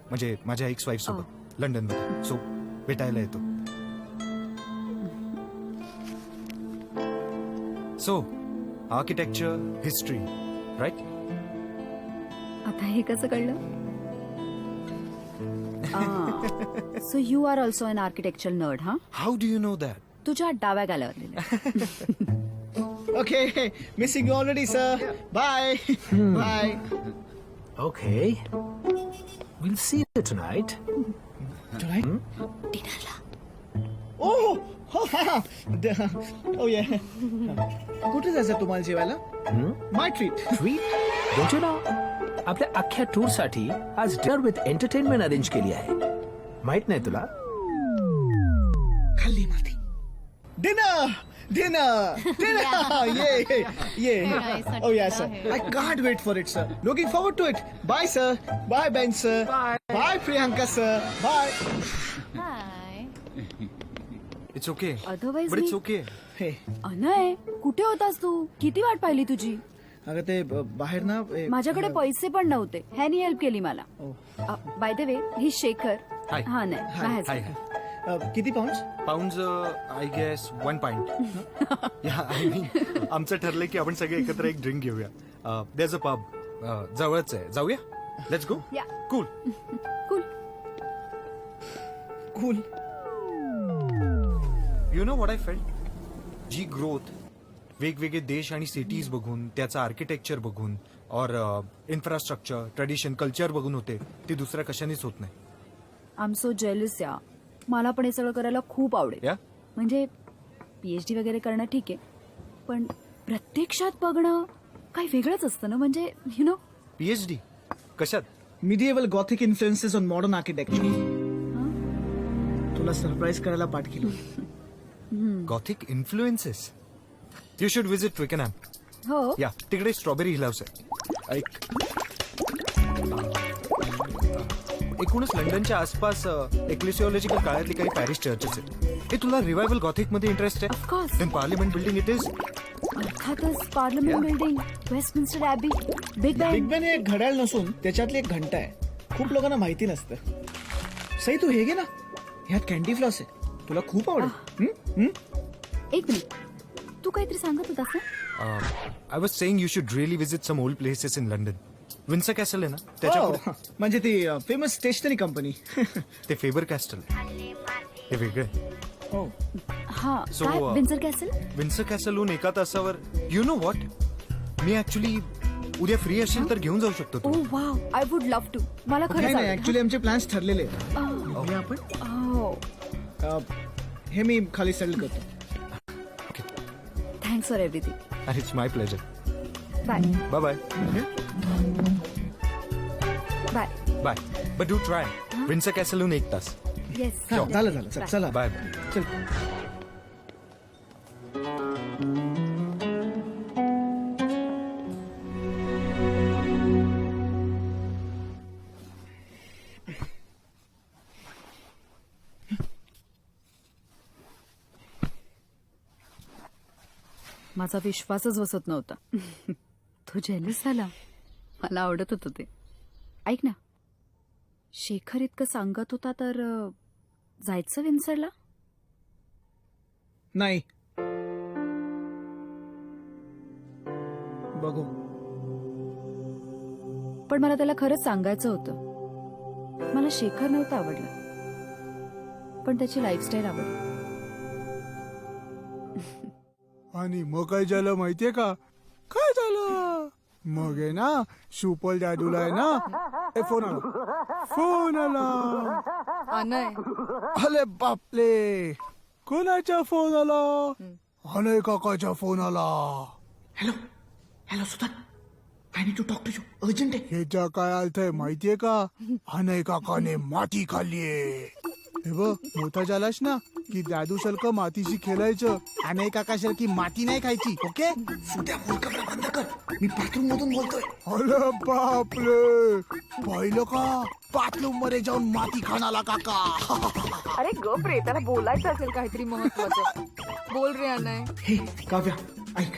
म्हणजे माझ्या एक्स वाईफ सोबत लंडन मध्ये. सो भेटायला येतो. So architecture, history, right? आता हे कसं कळलं? So you are also an architecture nerd, हा? How do you know that? तुझ्या डाव्या गालावर लिहिलंय. Okay, missing you already sir. Bye. Okay, will see you tonight. Oh yeah. कुठे जायचं तुम्हाला जेवायला? My treat. Don't you know, आपल्या अख्ख्या टूर साठी आज डिनर विथ एंटरटेनमेंट अरेंज केली आहे. माहित नाही तुला? खाल्ली माती. Dinner. nice, Oh yeah, sir. I can't wait for it, sir. Looking forward to it. Bye, sir. Bye, Ben, sir. Bye, Priyanka, sir. Bye. High. It's okay. Otherwise but it's me- okay. हे अनय, कुठे होतास तू? किती वाट पाहिली तुझी? अगं ते बाहेर ना माझ्याकडे पैसे पण नव्हते. ह्यानी हेल्प केली मला. बाय द वे, ही शेखर. Hi. हा नाही, हाय बाहेर. किती pounds? Pound I guess 1 pint. Yeah I mean आमचं ठरलंय की आपण सगळे एकत्र एक ड्रिंक घेऊया. देअर्स अ पब जवळच आहे. जाऊया. Let's go. Yeah. Cool. Cool. You know what I felt? जी ग्रोथ वेगवेगळे देश आणि सिटीज बघून, त्याचं आर्किटेक्चर बघून, और इन्फ्रास्ट्रक्चर, ट्रेडिशन, कल्चर बघून होते, ती दुसऱ्या कशानेच होत नाही. आय एम सो जेलस या. मला पण हे सगळं करायला खूप आवडेल. या म्हणजे PhD वगैरे करणं ठीक आहे, पण प्रत्यक्षात बघणं काही वेगळंच असतं ना. म्हणजे यु नो. PhD कशात? Medieval gothic influences on modern architecture. तुला सरप्राईज करायला पाठ केलं. Gothic influences. You should visit Twickenham. हो. या तिकडे स्ट्रॉबेरी हिल हाऊस आहे. एकूणच लंडनच्या आसपास एक्लेसिओलॉजिकल काळातली काही पॅरिश चर्चेस आहेत. हे तुला रिवायवल गॉथिक मध्ये इंटरेस्ट आहे? Of course. Then parliament building it is. अर्थातच parliament building, Westminster Abbey, big big Ben. Ben हे एक घड्याळ नसून त्याच्यातली एक घंटा आहे. खूप लोकांना माहिती नसतं. सई, तू हे घे ना. ह्यात कॅन्डी फ्लॉस आहे. तुला खूप आवडेल. एक मिनिट, तू काहीतरी सांगत होतास ना? I was saying you should really visit some old places in London. Windsor castle आहे ना त्याच्या पुढे म्हणजे ती फेमस स्टेशनरी कंपनी. ते फेबर कॅस्टल हे वेगळे. हा, So, काय विंसर कॅसल? विन्सर कॅसलहून एका तासावर. यू नो व्हॉट, मी ऍक्च्युली उद्या फ्री असेल तर घेऊन जाऊ शकतो ओ तू. Wow, I would love to. मला नाही खरंच नाही, आवडेल. ऍक्च्युली आमचे प्लॅन्स ठरलेले आहेत. बघूया आपण. हो, हे मी खाली सेटल करतो. Thanks for everything. अरे it's my pleasure. Bye bye bye bye. Bye. But do try. Windsor कॅसलहून 1 तास. येस. हा, झालं चला बाय. चल. माझा विश्वासच बसत नव्हता. तो जेलस झाला. मला आवडत होतं ते. ऐक ना, शेखर इतकं सांगत होता तर जायचं विन्सरला? नाही, बघू. पण मला त्याला खरंच सांगायचं होतं. मला शेखर नव्हतं आवडलं, पण त्याची लाईफस्टाईल आवडली. आणि मग काय झालं माहितीये का? काय झालं मग आहे ना, शुपल जादूला आहे ना, फोन आला. अनय, अरे बापले, कोणाचा फोन आला? अनय काकाचा फोन आला. Hello Sudhan, I need to talk to you, urgent आहे. ह्याचा काय अर्थ आहे माहितीये का? अनय काकाने माती खाल्लीये. हे बघ, मोठा झालास ना की दादू शल्क मातीशी खेळायचं. अनय काकासारखी माती नाही खायची. ओके? सुद्या मुलगा बंद कर, मी बाथरूम मधून बोलतोय. अरे बापले, पाहिलं का? बाथरूम मध्ये जाऊन माती खाणाला काका. अरे गप रे, त्याला बोलायचं असेल काहीतरी महत्वाचं. बोल रे अनय. हे काव्या, ऐक,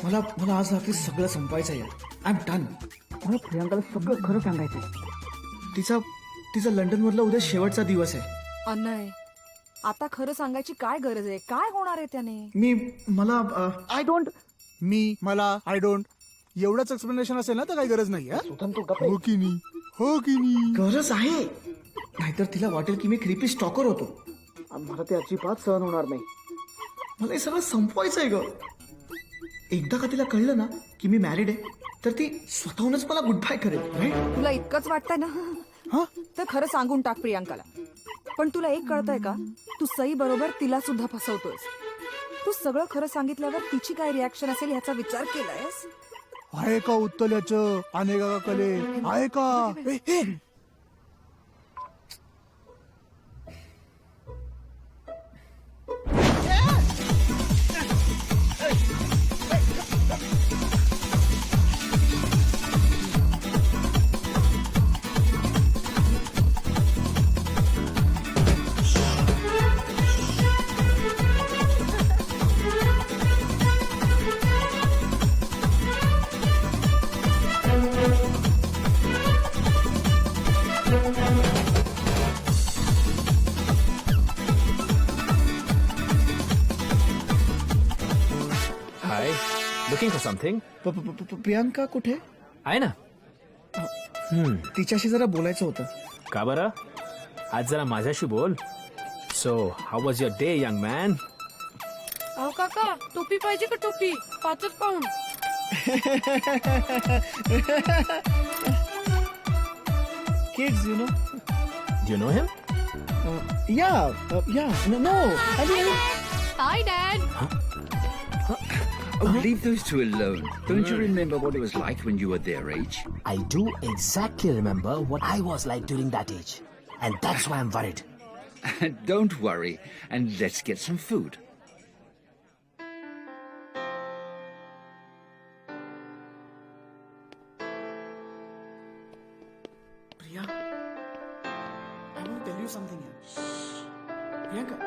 मला आज रात्री सगळं संपायचं आहे. I am done. मला प्रियांकाला सगळं खरं सांगायचंय. तिचा लंडन मधला उद्या शेवटचा दिवस आहे. अनय, आता खरं सांगायची काय गरज आहे? काय होणार आहे त्याने? I don't. आय डोंट एवढंच एक्सप्लेनेशन असेल ना तर काही गरज नाही. हो की नाही? हो की नाही? गरज आहे, नाहीतर तिला वाटेल की मी क्रिपी स्टॉकर होतो. मला ते अजिबात सहन होणार नाही. मला हे सगळं संपवायचंय ग. एकदा का तिला कळलं ना की मी मॅरिड आहे, तर ती स्वतःहूनच मला गुड बाय करेल. राईट? तुला इतकंच वाटतंय ना, तर खरं सांगून टाक प्रियांकाला. पण तुला एक कळतंय का? तू सई बरोबर तिला सुद्धा फसवतोयस. तू सगळं खरं सांगितल्यावर तिची काय रिॲक्शन असेल ह्याचा विचार केलायस? आहे का उत्तल्याचं? अनेक कले आहे का? हाय, लुकिंग फॉर समथिंग? प्रियांका कुठे? आहे ना. तिच्याशी जरा बोलायचं होतं. का बरं? आज जरा माझ्याशी बोल. So how was your day, young man? अहो काका, टोपी पाहिजे का टोपी? 5च pound. Kids, you know. Do you know him? Yeah. No. I mean, Hi, Dad. Oh, leave those two alone. Don't you remember what it was like when you were their age? I do exactly remember what I was like during that age. And that's why I'm worried. Don't worry, and let's get some food. Priya, I want to tell you something here. Shh. Priyanka.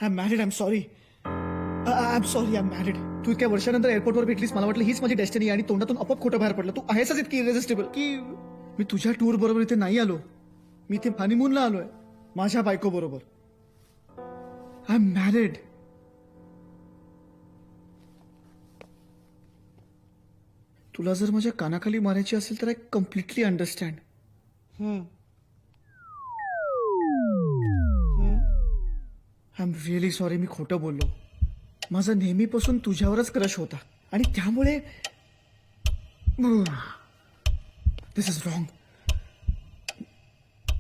I am married. I am sorry. I am sorry. I am married. तू इतक्या वर्षानंतर एअरपोर्टवर भेटलीस. मला वाटलं हीच माझी डेस्टिनी आणि तोंडातून आपोआप खोटं बाहेर पडलं. तू आहेसच इतकी इरेजिस्टेबल की मी तुझ्या टूर बरोबर इथे नाही आलो. मी इथे हनीमूनला आलोय माझ्या बायको बरोबर. I am married. तुला जर माझ्या कानाखाली मारायची असेल तर I completely understand. I am really sorry. मी खोटं बोललो. माझा नेहमीपासून तुझ्यावरच क्रश होता आणि त्यामुळे दिस इज रॉंग.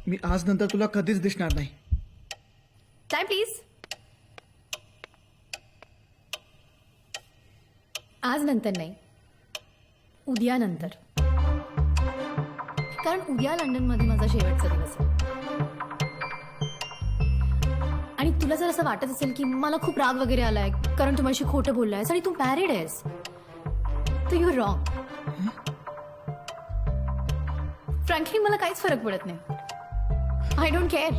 मी आज नंतर तुला कधीच दिसणार नाही. Time please. आज नंतर नाही, उद्या नंतर. कारण उद्या लंडनमध्ये माझा शेवटचा दिवस आहे. आणि तुला जर असं वाटत असेल की मला खूप राग वगैरे आलाय कारण तू माझी खोटं बोललायस आणि तू मॅरिड आहेस, तर यू आर रॉंग. फ्रँकली मला काहीच फरक पडत नाही. I don't care.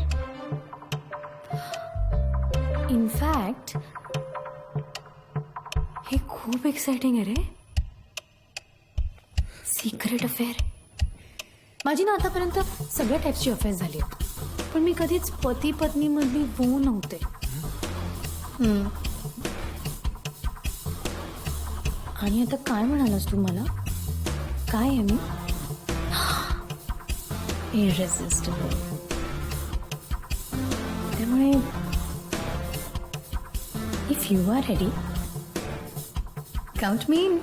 इनफॅक्ट हे खूप एक्साइटिंग आहे रे. Secret affair. माझी ना आतापर्यंत सगळ्या टाईपची अफेअर झाली, पण मी कधीच पती पत्नी मधली वो नव्हते. आणि आता काय म्हणालास तू मला? काय आहे मी? इरेसिस्टिबल. त्यामुळे if you are ready, count me in.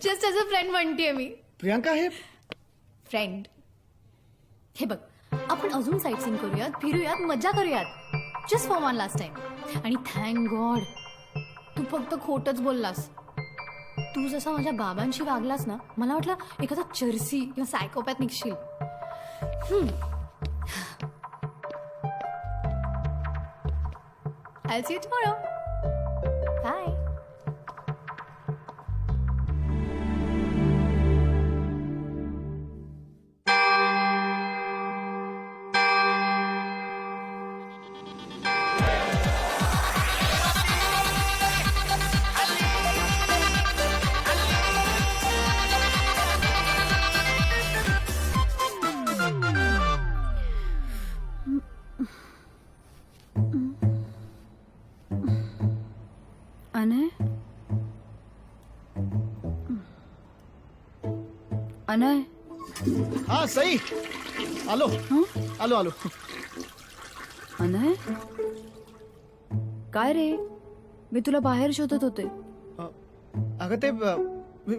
Just as a friend म्हणतेय मी. प्रियांका हे फ्रेंड. हे बघ, आपण अजून साईट सीइंग करूयात, फिरूयात, मजा करूयात. Just for one last time. आणि थँक गॉड तू फक्त खोटच बोललास. तू जसा माझ्या बाबांशी वागलास ना, मला वाटलं एखादा चर्सी किंवा psychopath निघशील. I'll see you tomorrow. Bye. Anay. Anay. हा सई. आलो. आलो आलो. अनय, काय रे? मी तुला बाहेर शोधत होते. अगं ते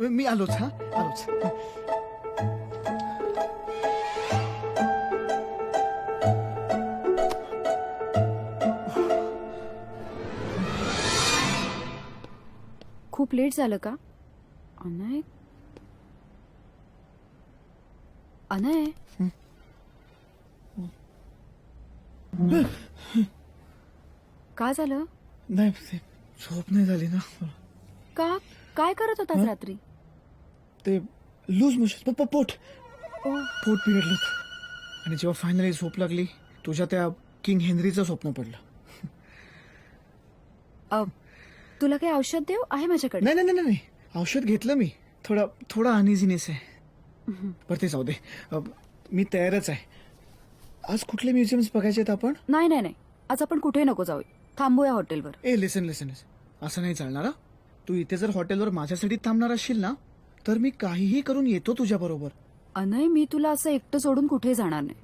मी आलोच. हा आलोच. खूप लेट झालं का? अनय. अनय. काय झालं? नाही ते झोप नाही झाली ना. का? काय करत होतास रात्री? ते लूज मोशन. पोट बिघडलं होतं. आणि जेव्हा फायनली झोप लागली, तुझ्या त्या किंग हेनरीचं स्वप्न पडलं. तुला काही औषध देऊ? आहे माझ्याकडे. नाही नाही नाही नाही, औषध घेतलं मी. थोडा अनइझीनेस आहे. बरं ते जाऊ दे. मी तयारच आहे. आज कुठले म्युझियम्स बघायचे आहेत आपण? नाही नाही नाही, आज आपण कुठे नको जाऊ. थांबूया हॉटेलवर. लिसन असं नाही चालणार. हा, तू इथे जर हॉटेलवर माझ्यासाठी थांबणार असशील ना, तर मी काहीही करून येतो तुझ्या बरोबर. अनय, मी तुला असं एकटं सोडून कुठे जाणार नाही.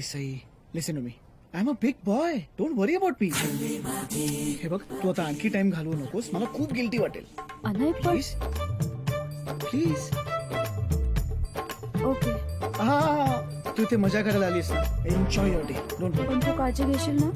Sai listen to me. I am a big boy. Don't worry about me. हे बघ, तू आता आणखी टाइम घालवू नकोस. मला खूप गिल्टी वाटेल. Anay please please. ओके. हा, तू इथे मजा करायला आलीस ना. Enjoy your day. डोंट वरी. पण तू काळजी घेशील ना?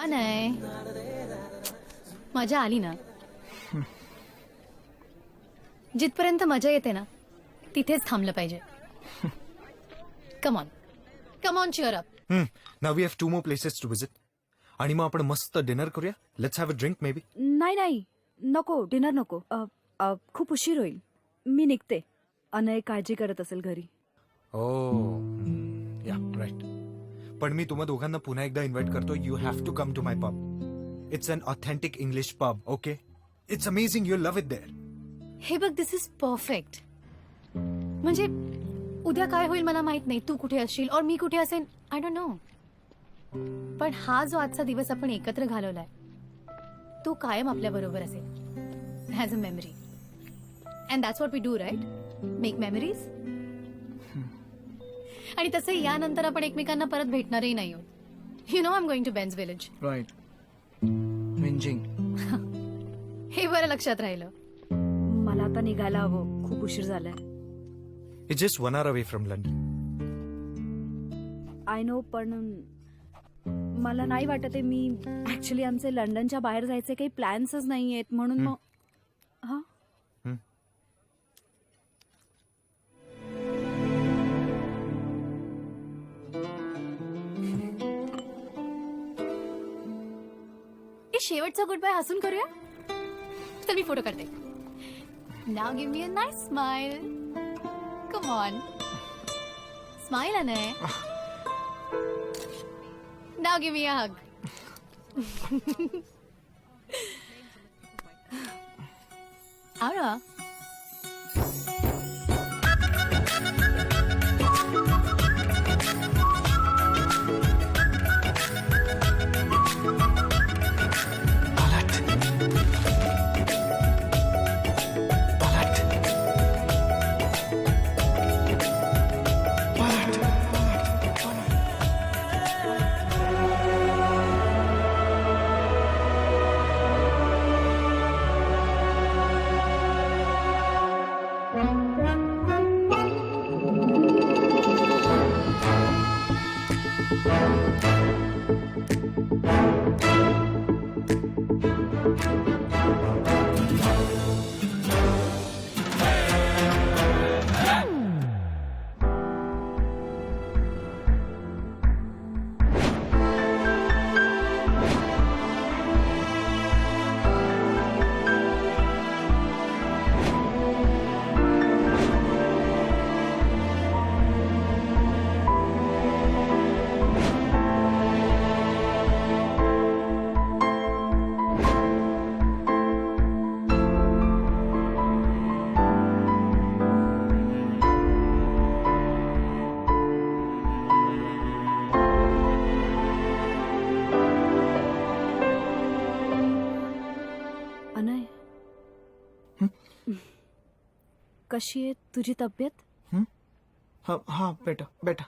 छान आहे. मजा आली ना. जिथपर्यंत मजा येते ना तिथेच थांबलं पाहिजे. Come on come on cheer up. Now we have 2 more places to visit. आणि मग आपण मस्त डिनर करूया. Let's have a drink may be. नाही नाही नको, डिनर नको. खूप उशीर होईल. मी निघते. अनय काळजी करत असेल घरी. या राईट. पण मी तुम्हा दोघांना पुन्हा एकदा इन्व्हाइट करतो. You have to come to my pub. It's an authentic English pub. Okay, it's amazing. You love it there. हे बघ, दिस इज परफेक्ट. म्हणजे उद्या काय होईल मला माहित नाही. तू कुठे असशील और मी कुठे असेन, आय डोंट नो. पण हा जो आजचा दिवस आपण एकत्र घालवलाय तो कायम आपल्या बरोबर असेल as a memory. And that's what we do, right? Make memories. आणि तसं यानंतर आपण एकमेकांना परत भेटणारही नाही आहोत. You know I am going to Ben's village. Right. मिंजिंग. हे बरं लक्षात राहिलं. मला आता निघायला हवं. खूप उशीर झालाय. It's just 1 hour away from London. I know, पण मला नाही वाटत आहे. मी ऍक्च्युली आमचे लंडनच्या बाहेर जायचे काही प्लॅन्सच नाही आहेत म्हणून मग. हा, शेवटचा गुड बाय हसून करूया. तर मी फोटो काढते. Now give me a nice smile. Come on, smile Anay. Now give me a hug. आरा अनय, कशी आहे तुझी तब्येत? हा बेटा बेटा.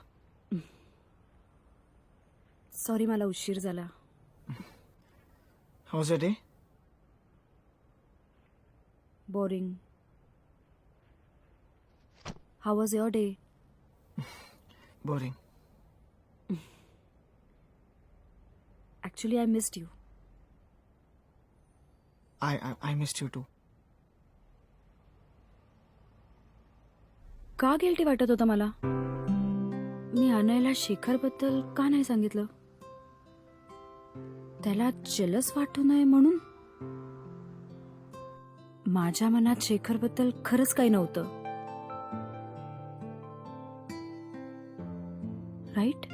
सॉरी मला उशीर झाला. हाऊ वाज your day? Boring. How was your day? Boring. Actually I missed you. I missed you too. का गिल्टी वाटत होतं मला? मी अनयला शेखरबद्दल का नाही सांगितलं? त्याला जेलस वाटू नये म्हणून? माझ्या मनात शेखरबद्दल खरंच काही नव्हतं, राईट?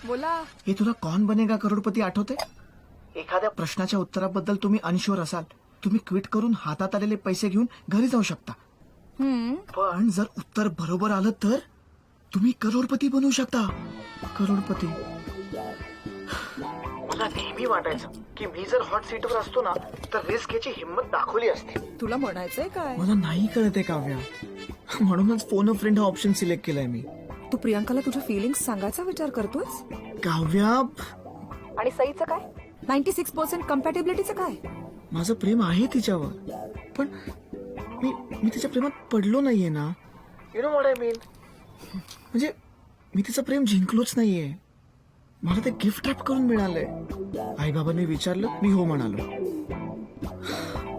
बोला. हे तुला कौन बनेगा करोडपती आठवते? एखाद्या प्रश्नाच्या उत्तराबद्दल तुम्ही अनशुअर असाल, तुम्ही क्विट करून हातात आलेले पैसे घेऊन घरी जाऊ शकता. पण जर उत्तर बरोबर आलं तर तुम्ही करोडपती बनवू शकता. करोडपती. मला नेहमी वाटायचं की मी जर हॉट सीटवर असतो ना तर रिस्क घ्यायची हिंमत दाखवली असते. तुला म्हणायचंय काय? मला नाही कळते काव्या, म्हणूनच फोन अ फ्रेंड हा ऑप्शन सिलेक्ट केलाय मी. तू प्रियांकाला तुझ्या फिलिंग्स सांगायचा विचार करतोस? काव्या, आणि सईचं काय? 96% कम्पॅटेबिलिटीचं काय? माझं प्रेम आहे तिच्यावर, पण मी तिच्या प्रेमात पडलो नाहीये ना. यु नो व्हॉट आय मीन. म्हणजे मी तिचं प्रेम जिंकलोच नाहीये. मला ते गिफ्ट रॅप करून मिळालंय. आई बाबांनी विचारलं, मी हो म्हणालो.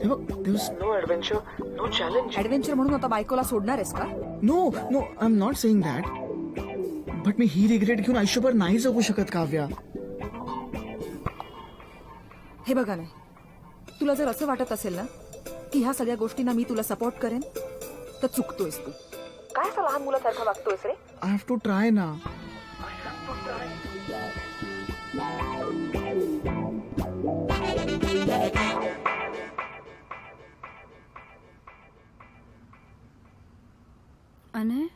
हे बघ, there was no adventure, no challenge. Adventure म्हणून आता बायकोला सोडणार आहेस का? No I am not saying that. But मी ही रिग्रेट घेऊन आयुष्यभर नाही जगू शकत काव्या. हे बघा नाही, तुला जर असं वाटत असेल ना की ह्या सगळ्या गोष्टींना मी तुला सपोर्ट करेन तर चुकतोयस तू. काय असं लहान मुलासारखं वागतोयस रे? आय हॅव टू ट्राय ना. अनय,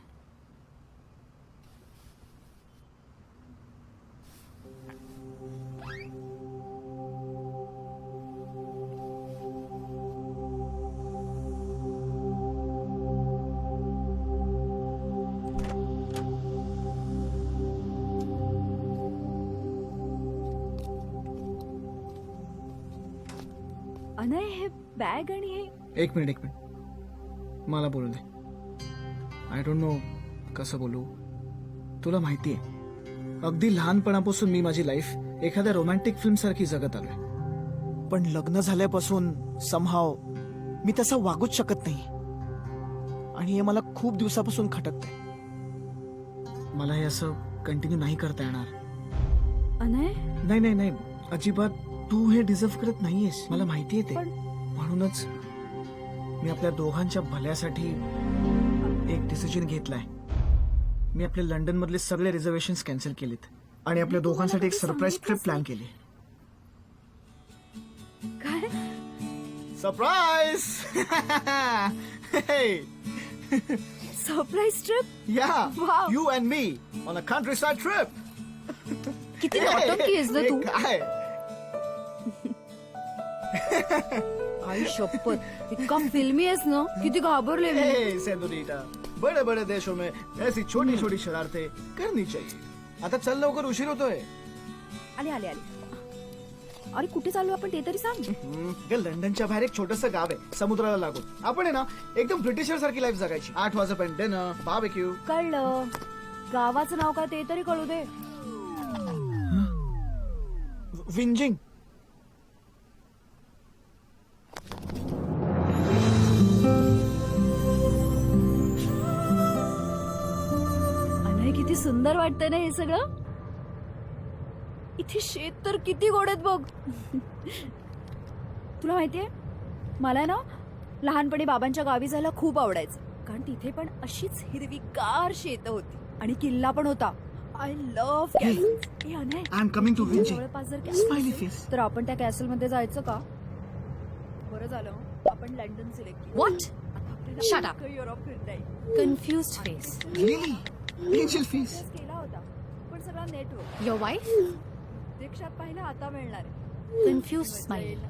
अनय, हे बॅग आणि हे एक मिनिट मला बोलू दे. आय डोंट नो कसं बोलू. तुला माहितीये, अगदी लहानपणापासून मी माझी लाईफ एखाद्या रोमॅन्टिक फिल्म सारखी जगत आलोय. पण लग्न झाल्यापासून समहाव मी तसं वागूच शकत नाही. आणि हे मला खूप दिवसापासून खटकतंय. मला हे असं कंटिन्यू नाही करता येणार. अनय, नाही अजिबात. तू हे डिझर्व करत नाहीयेस, मला माहितीये ते. म्हणूनच मी आपल्या दोघांच्या भल्यासाठी एक डिसिजन घेतलाय. मी आपले लंडन मधले सगळे रिझर्वेशन्स कॅन्सल केलेत आणि आपल्या दोघांसाठी एक सरप्राईज ट्रिप प्लॅन केली. काय? सरप्राईज. Surprise trip? या, Wow. You and me on a country side trip. किती नौटंकी आहेस ना तू. काय आई शपथ, इतका फिल्मी आहेस ना, किती घाबरले मी. हे सेनोरिटा, बड़े बड़े देशों में ऐसी छोटी छोटी शरारतें करनी चाहिए. आता चल, लवकर उशीर होतोय. आले आले आले. अरे कुठे चाललो आपण ते तरी सांग. हे लंडनच्या बाहेर एक छोटस गाव आहे, समुद्राला लागून. आपण आहे ना एकदम ब्रिटिशर सारखी लाईफ जगायची. 8 वाजेपर्यंत डिनर, बार्बेक्यू. कळलं. गावाचं नाव काय ते तरी कळू दे. विंजिंग. अनय, किती सुंदर वाटतंय ना हे सगळं. इथे शेत तर किती गोड आहेत बघ. तुला माहितीये, मला ना लहानपणी बाबांच्या गावी जायला खूप आवडायचं. कारण तिथे पण अशीच हिरवीगार शेत होती आणि किल्ला पण होता. I love castle. Anay, I am coming to Winjing. जवळपास जर स्माइली कॅसल फेस. तर आपण त्या कॅसल मध्ये जायचं का? बरं झालं आपण लंडन सिलेक्ट केलं. What? Shut up. युरोप फिरता येईल. Confused face. Really angel face. केला होता पण सगळा नेटवर्क. Your wife? प्रत्यक्षात पाहिलं आता मिळणार आहे. Confused smile.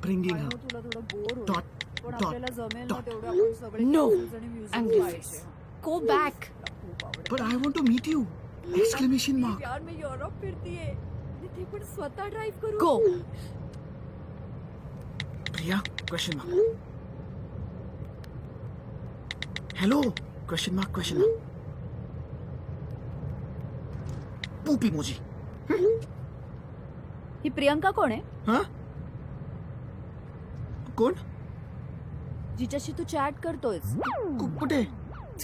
Bringing I know तुला थोडं बोर होईल, Dot, पण dot, आपल्याला जमेल ना dot. तेवढं आपण सगळे No. castles आणि museum Angry पाहायचे. face. Go back. खूप आवडेल. But I want to meet you. Exclamation mark. यार मी युरोप फिरतीये आणि ते पण स्वतः ड्राईव्ह करू. Go. Priya, question mark. Hello, question mark. पूप इमोजी. ही प्रियंका कोण आहे? हा, कोण? जिच्याशी तू चॅट करतोयस. कुठे?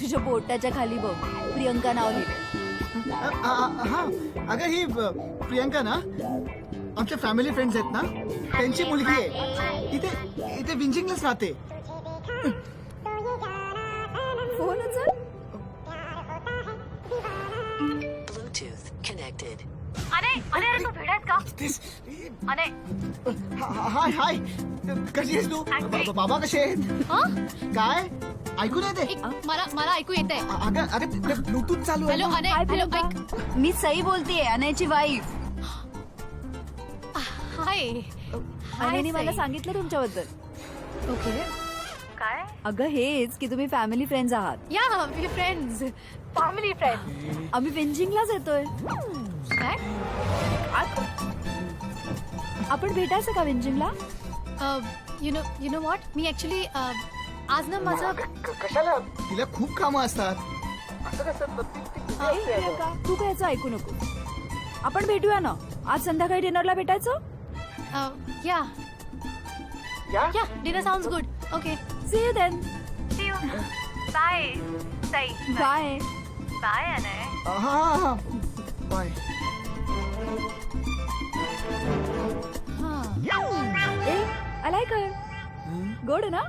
तुझ्या बोटाच्या खाली बघ, प्रियंका नाव लिहिलंय. हा, अगं ही प्रियंका ना आमच्या फॅमिली फ्रेंड्स आहेत ना, त्यांची मुलगी आहे. इथे विंजिंगलाच राहते. फोन उचल. Bluetooth connected. अरे तू भिडायस का? अरे हाय कशी आहेस तू? बाबा कसे आहेत? काय ऐकून येते? मला ऐकू येतंय. अगं ब्लूटूथ चालू आहे. Hello Anay, hi hello Priyanka. ऐक. मी सई बोलतेय, अनयची वाईफ. हाय. अनयने मला सांगितलं तुमच्याबद्दल. ओके. काय? अगं हेच की तुम्ही फॅमिली फ्रेंड्स आहात. या फ्रेंड्स. Family friend. आम्ही विंजिंगलाच येतोय. काय? आपण भेटायचं का विंजिंगला? यु नो व्हॉट मी ऍक्च्युली आज ना माझं कशाला तिला खूप कामं असतात. प्रियंका, तू काय याचं ऐकू नको. आपण भेटूया ना आज संध्याकाळी डिनरला भेटायचं. Yeah dinner sounds good. Okay see you then. Bye bye. Bye Anay. हा बाय. ए आय लाईक हर. गोड ना.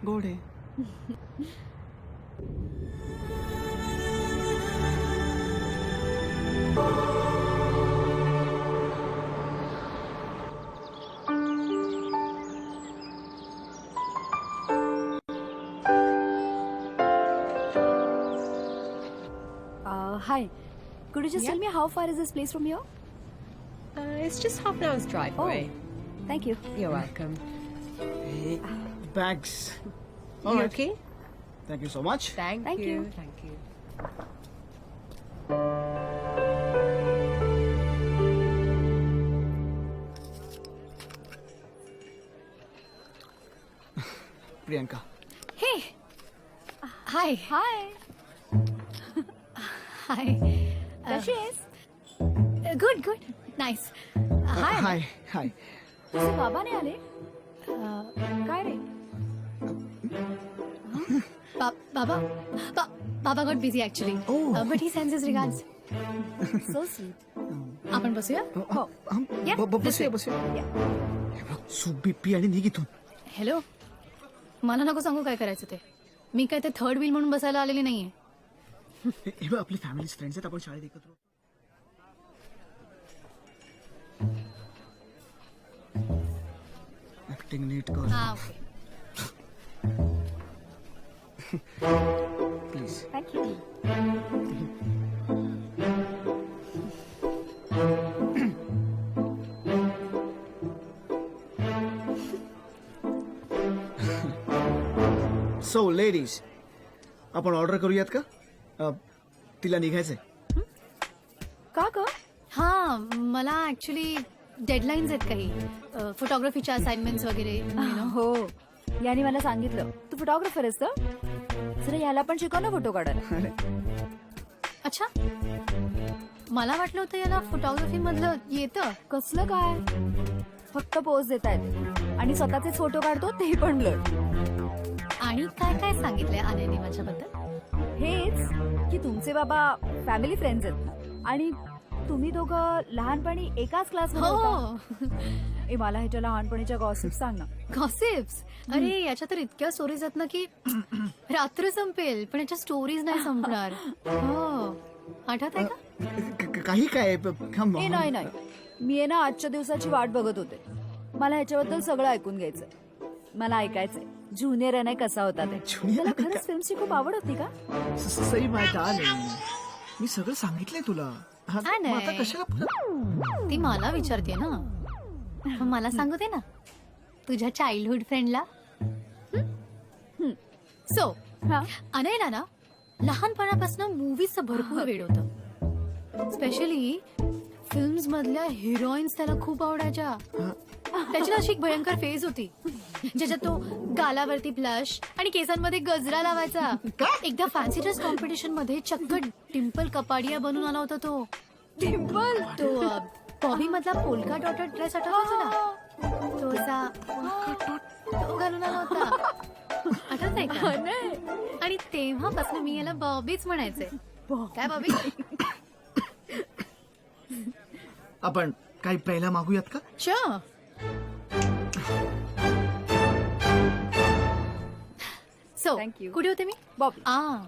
गोड आहे. Hi. Could you just tell me how far is this place from here? It's just half an hour's drive Oh, away. thank you. You're welcome. Bags. You All right. okay? Thank you so much. Thank Thank you. you. Thank you. Priyanka. हे हाय Hi. हाय कशी आहेस? Good good nice. Hi hi hi. तुझे बाबा नाही आले? काय रे? बाबा बाबा got busy actually but he sends his regards. So sweet. आपण बसूया. हो. Yeah, बसूया this way. बसूया. हे बघ, सूप बीपी आणि निघ इथून. हॅलो मला नको सांगू काय करायचं ते. मी काय ते थर्ड व्हील म्हणून बसायला आलेली नाहीये. हे बघ आपली फॅमिली फ्रेंड्स आहेत. आपण शाळेत एकत्र ऍक्टिंग नीट कर हा okay. Please. Thank you. So ladies आपण ऑर्डर करूयात का? तिला निघायचंय. का ग? हा मला ऍक्च्युली डेडलाईन्स आहेत काही फोटोग्राफीच्या असाइनमेंट्स वगैरे you know. हो. याने मला सांगितलं तू फोटोग्राफर आहेस तर जरा याला पण शिकव ना फोटो काढायला. अच्छा मला वाटलं होतं याला फोटोग्राफी मधलं येतं. कसलं काय? फक्त पोज देता येते आणि स्वतःचेच फोटो काढतो ते पण ब्लड. आणि काय काय सांगितलंय आनंदने माझ्याबद्दल. हेच की तुमचे बाबा फॅमिली फ्रेंड्स आहेत आणि तुम्ही दोघं लहानपणी एकाच क्लासमध्ये होता. हो ए मला ह्याच्या लहानपणीच्या गॉसिप सांग ना. गॉसिप्स. अरे याच्या तर इतक्या स्टोरीज आहेत ना की रात्र संपेल पण याच्या स्टोरीज नाही संपणार. हो आठवत आहे का? काही काय ए नाही नाही मी आहे ना आजच्या दिवसाची वाट बघत होते. मला ह्याच्याबद्दल सगळं ऐकून घ्यायचंय. मला ऐकायचंय ज्युनियर अनय कसा होता ते. त्याला खरंच फिल्मची खूप आवड होती का? सई माहिती आले. मी सगळं सांगितलंय तुला. नाही. आता कशाला ती मला विचारते ना. मला सांगू दे ना तुझ्या चाइल्डहुड फ्रेंडला. सो अनयला ना लहानपणापासून मूवीजचं भरपूर वेड होतं. स्पेशली फिल्म्स मधल्या हिरोईन्स त्याला खूप आवडायच्या. त्याची अशी एक भयंकर फेज होती ज्याच्यात तो गालावरती ब्लश आणि केसांमध्ये गजरा लावायचा. एकदा फॅन्सी ड्रेस कॉम्पिटिशन मध्ये चक्क डिम्पल कपाडिया बनून आला होता तो. डिम्पल तो बॉबी मधला पोलका डॉटेड ड्रेस आठवतो तुला. तो असा तो घालून आला होता. आठवत आहे का? आणि तेव्हापासून मी याला बॉबीच म्हणायचे. काय बॉबी? आपण काही प्यायला मागूयात का? Sure. So, Thank you. कुठे होते मी? बॉबी.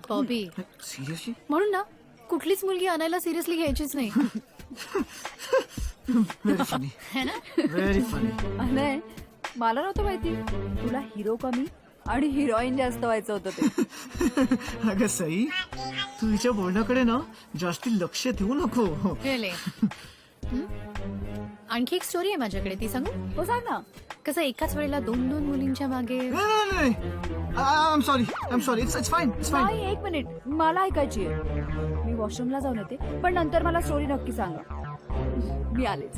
बॉबी. सिरियसली? म्हणून ना कुठलीच मुलगी आणायला सिरियसली घ्यायचीच नाही. Very funny. है ना? Very funny. अनय मला नव्हतं माहिती तुला हिरो कमी आणि हिरोईन जास्त व्हायचं होतं ते. अगं सई तू हिच्या बोलण्याकडे ना जास्ती लक्ष देऊ नको. Really? आणखी एक स्टोरी आहे माझ्याकडे ती सांगू? हो सांग ना. कसं एकाच वेळेला दोन दोन मुलींच्या मागे. नाही I am sorry it's fine. नाही एक मिनिट मला ऐकायची आहे. मी वॉशरूमला जाऊन येते पण नंतर मला स्टोरी नक्की सांगा. मी आलेच.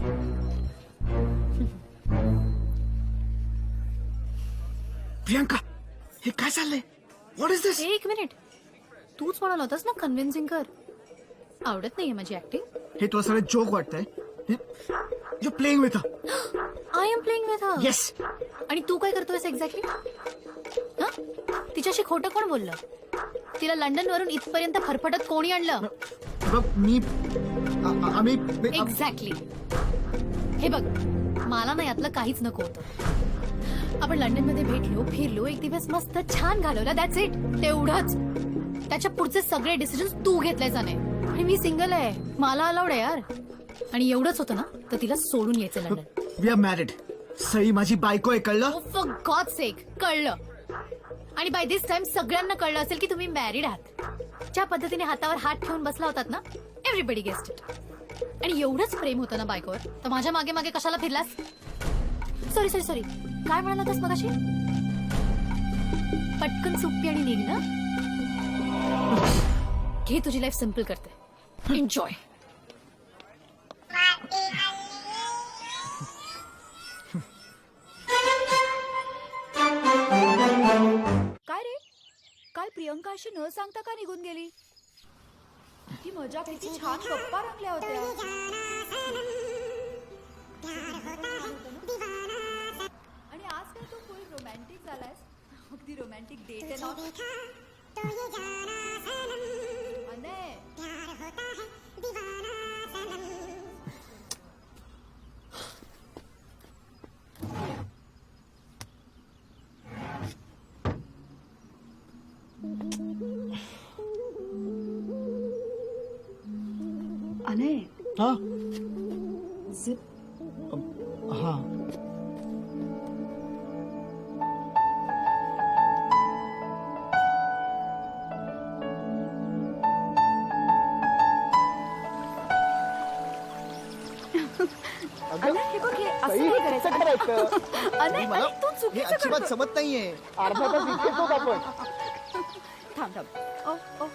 प्रियांका हे काय चाललंय? व्हॉट इज दिस? एक मिनिट, तूच म्हणाला होतास ना कन्व्हिन्सिंग कर. आवडत नाहीये माझी ऍक्टिंग. हे तुला सगळं जोक वाटतंय? You playing with I am playing with her. Yes. आणि तू काय करतोयस एक्झॅक्टली? तिच्याशी खोटं कोण बोललं? तिला लंडन वरून इथपर्यंत फरफटत कोणी आणलं? बघ मी आम्ही एक्झॅक्टली. हे बघ, मला ना यातलं काहीच नको होतं. आपण लंडन मध्ये भेटलो, फिरलो, एक दिवस मस्त छान घालवला, दॅट्स इट. तेवढंच. त्याच्या पुढचे सगळे डिसिजन तू घेतलेच नाही. आणि मी सिंगल आहे, मला अलाउड आहे यार. आणि एवढंच होतं ना तर तिला सोडून यायचं London. We are married. Sai माझी बायको आहे, कळलं? फॉर गॉड सेक, कळलं. आणि बाय दिस टाइम सगळ्यांना कळलं असेल की तुम्ही मॅरिड आहात. ज्या पद्धतीने हातावर हात ठेवून बसला होतात ना, एव्हरीबडी गेस्ड इट. आणि एवढंच प्रेम होतं ना बायकोवर, तर माझ्या मागे मागे कशाला फिरलास? सॉरी सॉरी सॉरी, काय म्हणाला होतास मगाशी? पटकन सुप्पी आणि निघ ना. घे, तुझी लाईफ सिम्पल करते. एन्जॉय. काय रे, काल प्रियंका अशी न सांगता का निघून गेली? ती मजा किती छान गप्पा रंगल्या होत्या. आणि आज काय तू फुल रोमॅन्टिक झालायस? अगदी रोमॅन्टिक डेट आहे ना. अनय, हा जिप. हा अनय, हे बघ, हे असं नाही करायचं. अनय, मला अनय, तू हे चुकीचं अजिबात करतो. जमत नाहीये. अर्धा तास इथे येतो आपण. थांब थांब. ओ ओ.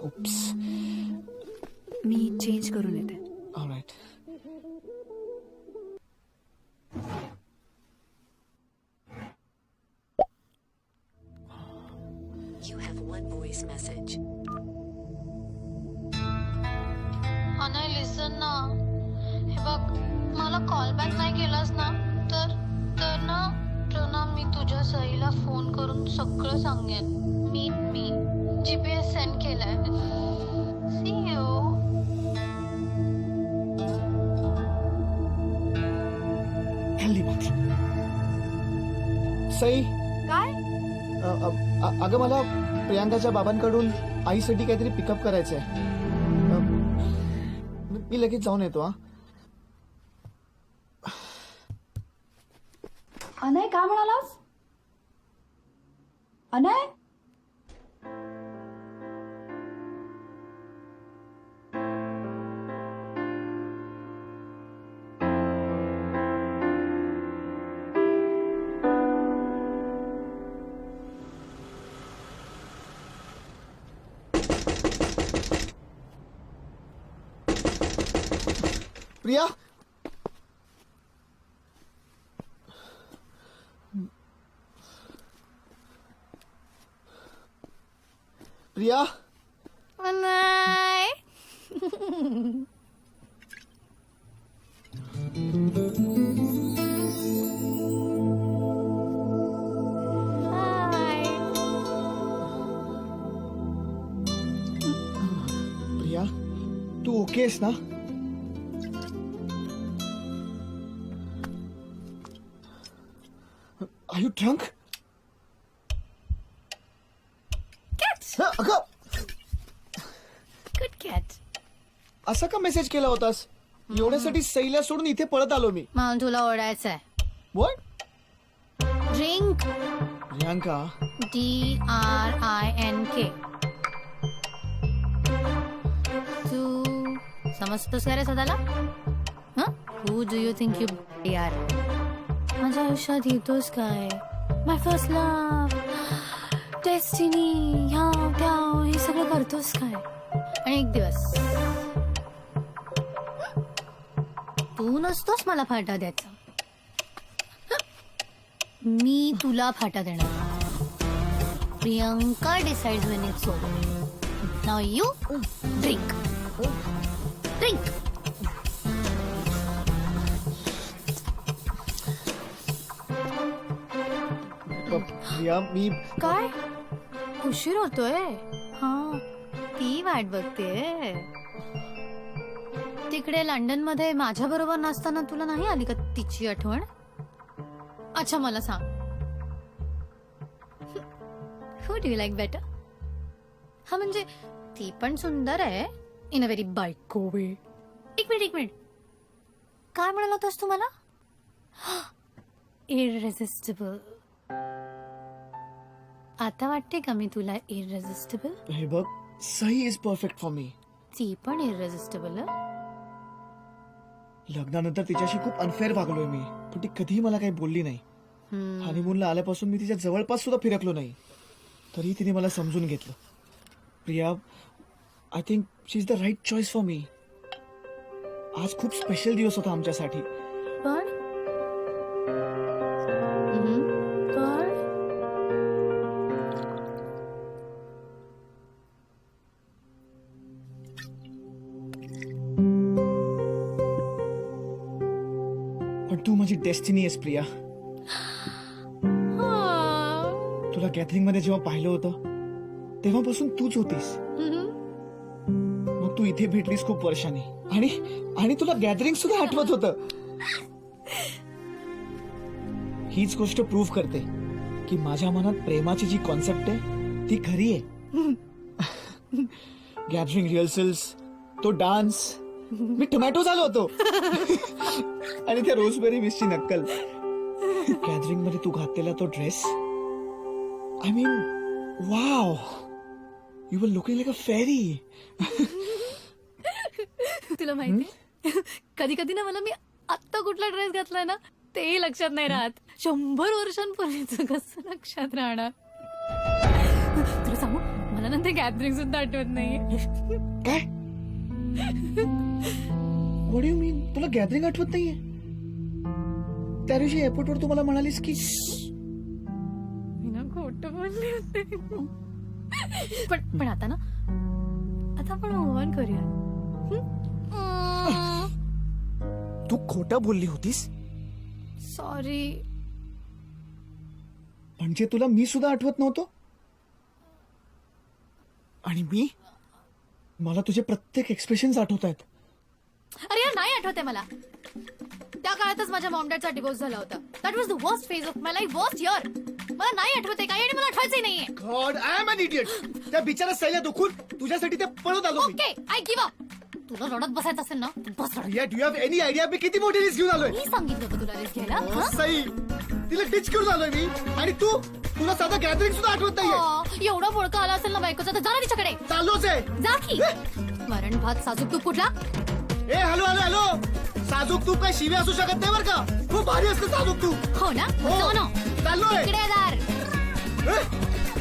उप्स. मी चेंज करून येते. Alright. You have one voice message. Anay, listen ना. हे बघ, मला कॉल बॅक नाही केलास ना तर ना मी तुझ्या सईला फोन करून सगळं सांगेन. मी GPS सेंड केलाय. See you. हल्ली बात. सई, काय? अगं मला प्रियांकाच्या बाबांकडून आईसाठी काहीतरी पिकअप करायचंय. मी लगेच जाऊन येतो. हा अनय, काय म्हणालास? अनय, प्रिया. प्रिया. अनय. प्रिया, तू ओके आहेस ना? Are you drunk? अगं, गुड कॅट. असा का मेसेज केला होतास? एवढ्यासाठी सईला सोडून इथे पळत आलो मी. मला तुला ओढायचंय. What? ड्रिंक. प्रियांका. DRINK. तू समजतोस का रे स्वतःला? Who do you think you are? माझ्या आयुष्यात येतोस काय? माय फर्स्ट लव्ह, डेस्टिनी, ह्या त्या हे सगळं करतोस काय? आणि एक दिवस तू नसतोस मला फाटा द्यायचा, मी तुला फाटा देणार. Priyanka decides when it's over. Now you drink drink. Priya मी काय उशीर होतोय? हा ती वाट बघते. तिकडे लंडन मध्ये माझ्या बरोबर नसताना तुला नाही आली का तिची आठवण? अच्छा मला सांग, हू डू यू लाईक बेटर? हा म्हणजे ती पण सुंदर आहे इन अ व्हेरी बायको वे. एक मिनिट काय म्हणाला होतास तू मला? इररेसिस्टिबल. आता वाटते का मी तुला इररेसिस्टिबल? हे बघ, Sai is perfect for me. ती पण इररेसिस्टिबल. लग्नानंतर तिच्याशी खूप अनफेअर वागलोय मी, पण ती कधीही मला काही बोलली नाही. हनीमूनला आल्यापासून मी तिच्या जवळपास सुद्धा फिरकलो नाही, तरी तिने मला समजून घेतलं. Priya, I think she is the right choice for me. आज खूप स्पेशल दिवस होता आमच्यासाठी. पण पण तू माझी डेस्टिनी आहेस प्रिया. तुला गॅदरिंग मध्ये जेव्हा पाहिलं होतं तेव्हापासून तूच होतीस. मग तू इथे भेटलीस खूप वर्षांनी, आणि तुला गॅदरिंग सुद्धा आठवत होतं. हीच गोष्ट प्रूव्ह करते की माझ्या मनात प्रेमाची जी कॉन्सेप्ट आहे ती खरी आहे. गॅदरिंग रिहर्सल्स, तो डान्स, मी टोमॅटो झालो होतो. आणि त्या रोजबेरी मिसची नक्कल. गॅदरिंग मध्ये तू घातलेला तो dress, I mean wow, you were looking like a fairy. तुला माहिती कधी कधी ना मला मी आत्ता कुठला ड्रेस घातलाय ना तेही लक्षात नाही राहत. 100 वर्षांपूर्वीच कसं लक्षात राहणार? तुला सांगू, मला ना ते गॅदरिंग सुद्धा आठवत नाहीये. काय? व्हॉट डू यू मीन? तुला गॅदरिंग आठवत नाहीये? त्या दिवशी एअरपोर्टवर तू मला म्हणालीस की मी ना खोटं बोलले होते. पण आता ना, आता आपण ओव्हन करूया. तू खोटं बोलली होतीस? सॉरी. म्हणजे तुला मी सुद्धा आठवत नव्हतो? आणि मला तुझे प्रत्येक एक्सप्रेशन्स आठवत आहेत. अरे यार, नाही आठवते मला. त्या काळातच माझ्या मॉम डॅडचा डिवोर्स झाला होता. That was the worst phase of my life, worst year. मला नाही आठवते काही, आणि मला आठवायचंही नाहीये. God, I am an idiot. त्या बिचारा सैला दुखून तुझ्यासाठी ते पळत आलो मी. Okay, I give up. तुला रडत बसायचं असेल ना, बस रडत. Yeah, do you have any idea मी किती मोठी रिस्क घेऊन आलोय? मी सांगितलं होतं तुला रिस्क घ्यायला. हं? सई, तिला डिच करून आलोय मी, आणि तुला साधं गॅदरिंग सुद्धा आठवत नाहीये. एवढा बोळका आला असेल ना बायकोचा, तर जा ना तिच्याकडे. चाललोच आहे. जा की. वरण भात साजूक तूप कुठला? ए हॅलो हॅलो हॅलो, साजूक तूप काय शिवी असू शकत नाही बरं का. खूप भारी असतं साजूक तूप. हो ना, हो. जाऊ ना. चाललोय. इकडे दार.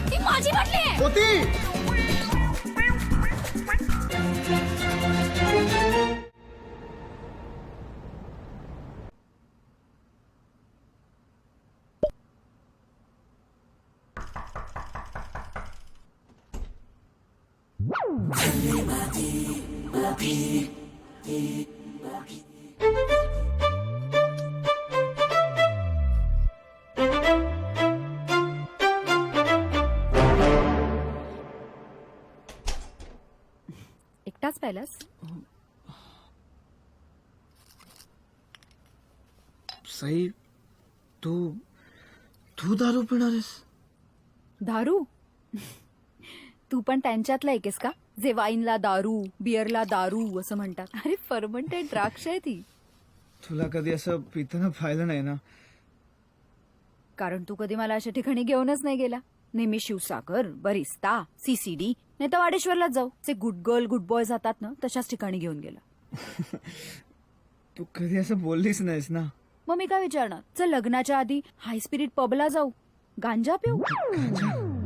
ती माझी बाटली आहे. होती. एकटाच प्यायलास? सई, तू दारू पिणार आहेस? दारू? तू पण त्यांच्यातला एकेस का, जे वाईनला दारू, बिअरला दारू असं म्हणतात? अरे फर्मंटेड द्राक्ष आहे ती. तुला कधी असं पिताना पाहिलं नाही ना? कारण तू कधी मला अशा ठिकाणी घेऊनच नाही गेला. नेहमी शिवसागर, बरिस्ता, सीसीडी, नाही तर वाडेश्वरलाच जाऊ. जे गुड गर्ल गुड बॉय जातात ना, तशाच ठिकाणी घेऊन गेला. तू कधी असं बोललीच नाहीस ना. मग मी काय विचारणार, चल लग्नाच्या आधी हाय स्पिरिट पबला जाऊ, गांजा पिऊ.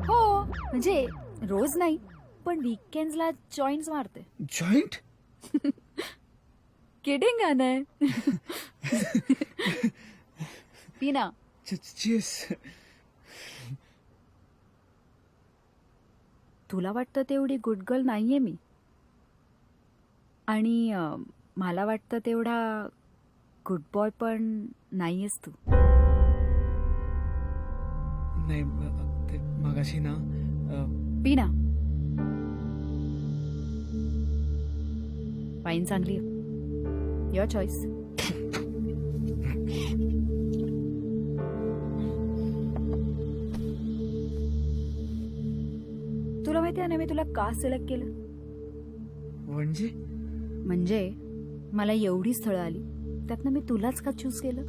हो म्हणजे रोज नाही, पण वीकेंड्सला जॉईंट्स मारते. जॉईंट? किडिंग आहे. पीना. तुला वाटतं तेवढी गुड गर्ल नाहीये मी, आणि मला वाटतं तेवढा गुड बॉय पण नाहीयेस तू. नाही ते मगाशी ना पीना. वाईन चांगली आहे, युअर चॉईस. तुला माहिती आहे ना मी तुला का सिलेक्ट केलं? म्हणजे मला एवढी स्थळं आली, त्यातनं मी तुलाच का चूज केलं?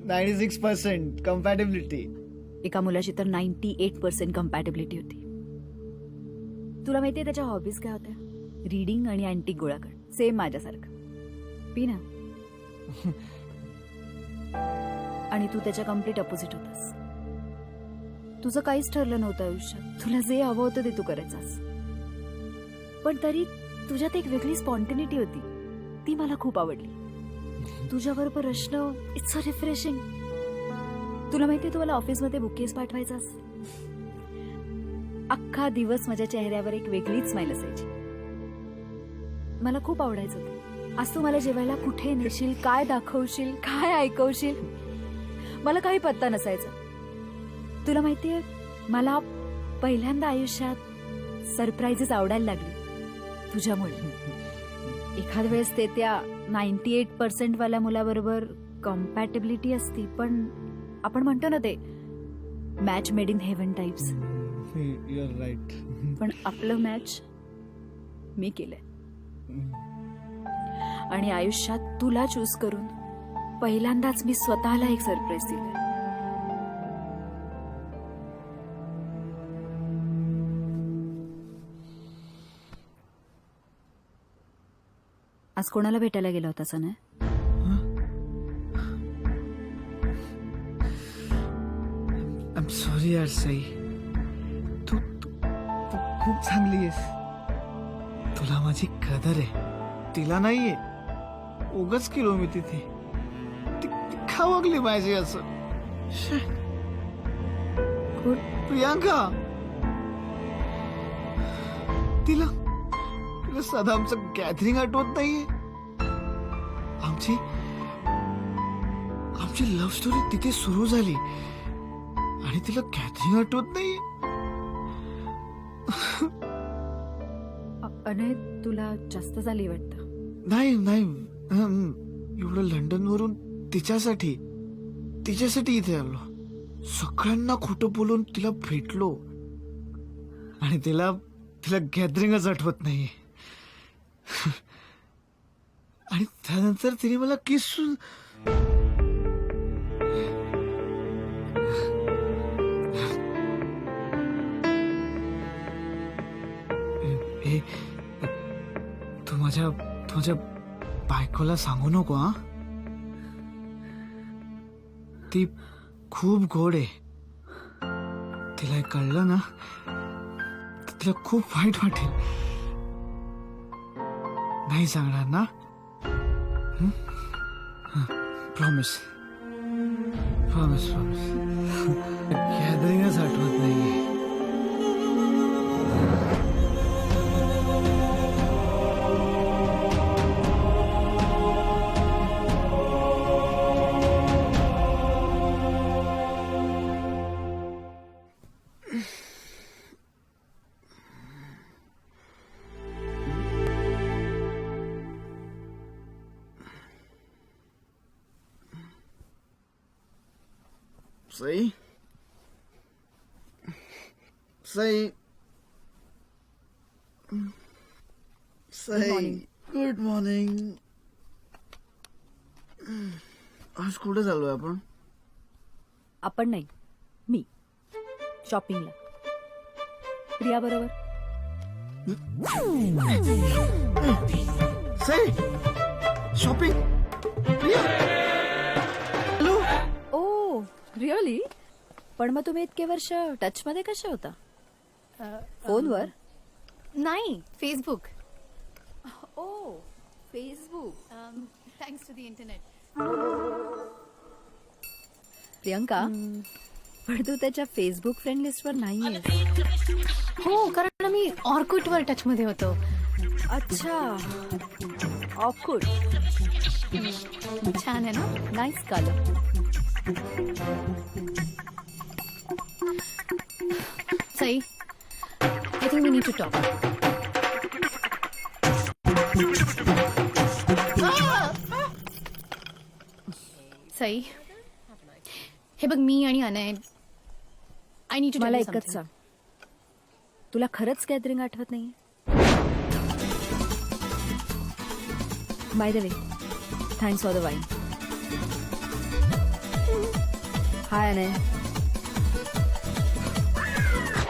96% कम्पॅटेबिलिटी. एका मुलाची तर 98% कम्पॅटेबिलिटी होती. तुला माहितीये त्याच्या हॉबीज काय होत्या? रीडिंग आणि अँटिक गोळा करणं, सेम माझ्यासारखं. पीना. आणि तू त्याच्या कम्प्लीट अपोजिट होतास. तुझं काहीच ठरलं नव्हतं आयुष्यात, तुला जे हवं होतं ते तू करायचास, पण तरी तुझ्यात एक वेगळी स्पॉन्टेनिटी होती, ती मला खूप आवडली. तुझ्याबरोबर असणं इट्स सो रिफ्रेशिंग. तुला माहितीये तू मला ऑफिसमध्ये बुकेस पाठवायचास. अख्खा दिवस माझ्या चेहऱ्यावर एक वेगळीच स्माईल असायची. मला खूप आवडायचं ते. आज तू मला जेवायला कुठे नेशील, काय दाखवशील, काय ऐकवशील, मला काही पत्ता नसायचा. तुला माहितीये मला पहिल्यांदा आयुष्यात सरप्राईजेस आवडायला लागले तुझ्यामुळे. एखाद वेळेस ते त्या 98% वाल्या मुलाबरोबर कम्पॅटेबिलिटी असती, पण आपण म्हणतो ना ते match made in heaven types. You are right. पण आपलं मॅच मी केलंय, आणि आयुष्यात तुला चूज करून पहिल्यांदाच मी स्वतःला एक सरप्राईज दिलं. आज कोणाला भेटायला गेला होतास ना? आय एम सॉरी यार सई, तू तू तू खूप चांगली आहेस. तुला माझी कदर आहे, तिला नाहीये. उगाच केलो मी तिथे. ती का वागली पाहिजे असं? शे. प्रियांका, तिला साधा आमचं गॅदरिंग आठवत नाहीये. आमची लव्ह स्टोरी तिथे सुरू झाली आणि तिला गॅदरिंग आठवत नाहीये. अने तुला जास्त झाली वाटतं. नाही नाही, एवढं लंडन वरून तिच्यासाठी इथे आलो. सगळ्यांना खोटं बोलून तिला भेटलो आणि तिला गॅदरिंगच आठवत नाहीये. आणि त्यानंतर तिने मला किस. तू माझ्या बायकोला सांगू नको हा. ती खूप गोड आहे. तिला हे कळलं ना तर तिला खूप वाईट वाटेल. नाही सांगणार ना? प्रॉमिस. गॅदरिंगच आठवत नाहीये. Sai good morning. आज कुठे चाललोय आपण? आपण नाही, मी शॉपिंगला. प्रिया बरोबर. सई शॉपिंग. प्रिया रिअली? पण मग तुम्ही इतके वर्ष टच मध्ये कशा होता? फोनवर? नाही, Facebook. Oh Facebook. Thanks to the internet. Priyanka, पण तू त्याच्या फेसबुक फ्रेंड लिस्टवर नाहीये. हो, कारण मी ऑर्कुटवर टच मध्ये होतो. अच्छा, ऑकवर्ड. छान आहे ना? Nice colour. Sai, I think we need to talk. Sai, हे बघ, मी आणि अनय आय नीड टू मला एकच सांग, तुला खरंच गॅदरिंग आठवत नाहीये? By the way, thanks for the wine. Hi Anay.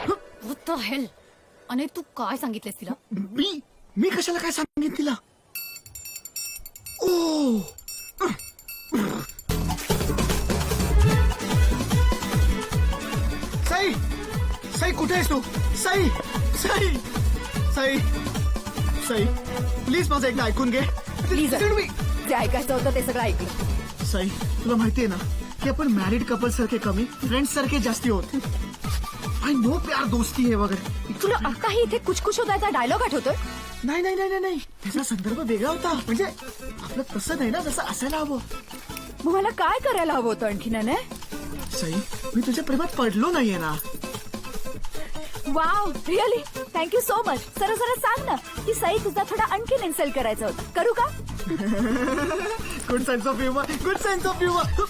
What the hell? Anay, तू काय सांगितलेस तिला? मी कशाला काय सांगेन तिला? ओ साई, साई कुठे आहेस तू? साई, साई, साई, साई, प्लीज माझं एकदा ऐकून घे. Please Listen to me. जे ऐकायचं होतं ते सगळं ऐकलं. साई, तुला माहितीये ना की आपण मॅरिड कपल सारखे कमी, फ्रेंड्स सारखे जास्ती होत. आय नो प्यार दोस्ती आहे वगैरे. तुला आत्ताही इथे कुछ होतायचा डायलॉग आठवतोय? नाही नाही नाही नाही नाही, त्याचा संदर्भ वेगळा होता. म्हणजे आपलं तसं नाही ना, जसं असायला हवं. मग मला काय करायला हवं होतं आणखीन अनय? साई, मी तुझ्या प्रेमात पडलो नाहीये ना. Wow, really thank you so much. सरळ सरळ सांग ना की सई, तुझा थोडा आणखीन इन्सल्ट करायचा होता. करू का? Good sense of humour, good sense of humour.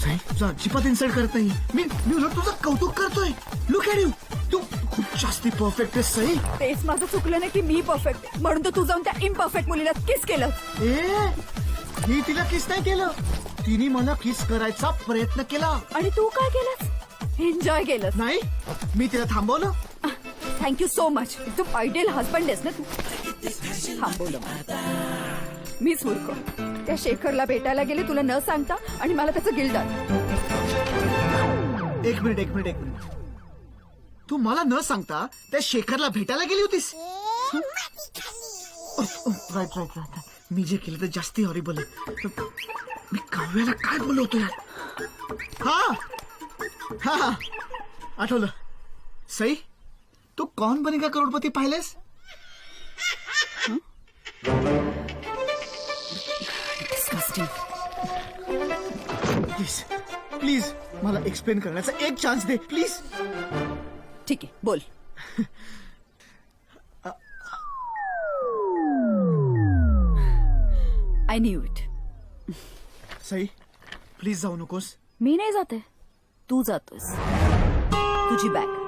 Sai, तुझा अजिबात इन्सल्ट करत नाही. मी उलट तुझं कौतुक करतोय. लुक ॲट यू, तू खूप जास्ती परफेक्ट आहेस साई. तेच माझं चुकलं नाही की मी परफेक्ट, म्हणून तर तू जाऊन त्या इम्परफेक्ट मुलीला किस केलं. मी तिला किस नाही केलं, तिने मला किस करायचा प्रयत्न केला. आणि तू काय केलंस? एन्जॉय केलं. नाही, मी तिला थांबवलं. Thank you so much. तू आयडियल हजबंड आहेस ना तू. थांबवलं मला. मीच मूर्ख. त्या शेखरला भेटायला गेले तुला न सांगता, आणि मला त्याचं गिल्ट आलं. एक मिनिट. तू मला न सांगता त्या शेखरला भेटायला गेली होतीस? राईट. मी जे केलं ते जास्ती हॉरिबल आहे. मी काव्याला काय बोलवतो यार? हा, आठवलं. सई, तू कौन बनेगा करोडपती पाहिलेस? प्लीज मला एक्सप्लेन करण्याचा एक चान्स दे प्लीज. ठीक आहे, बोल. I knew it. Sai, please जाऊ नकोस. मी नाही जाते, तू जातोस. तुझी बॅग.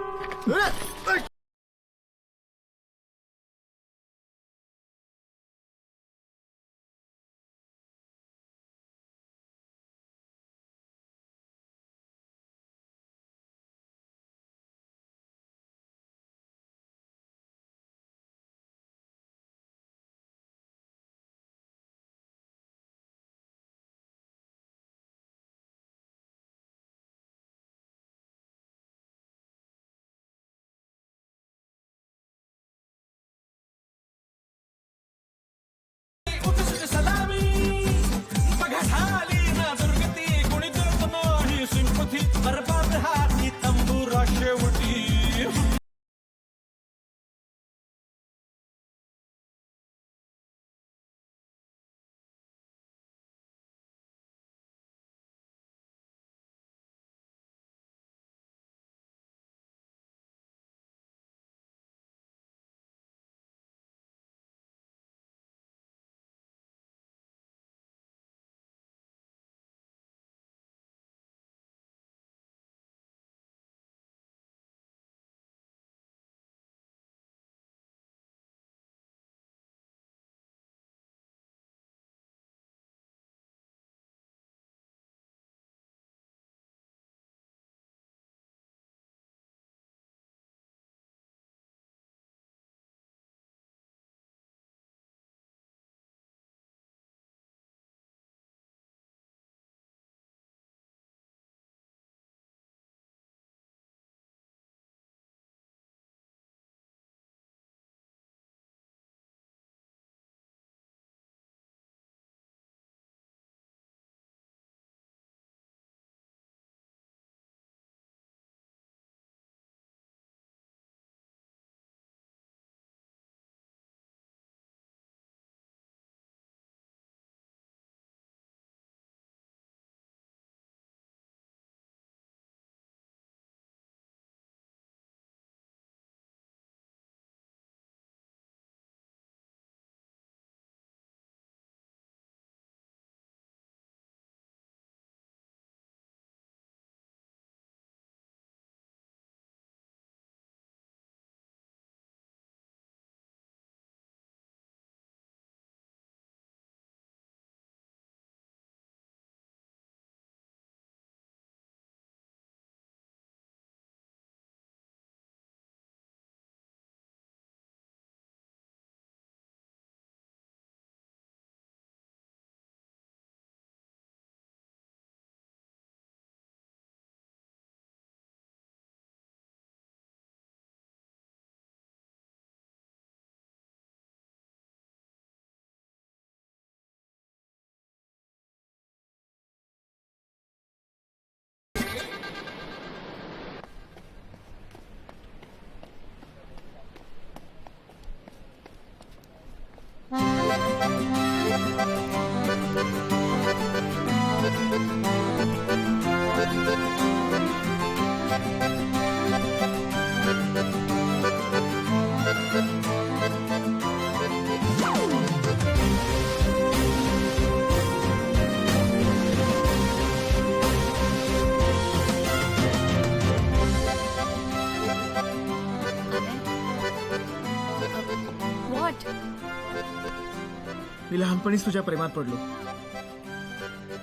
मी लहानपणीच तुझ्या प्रेमात पडलो.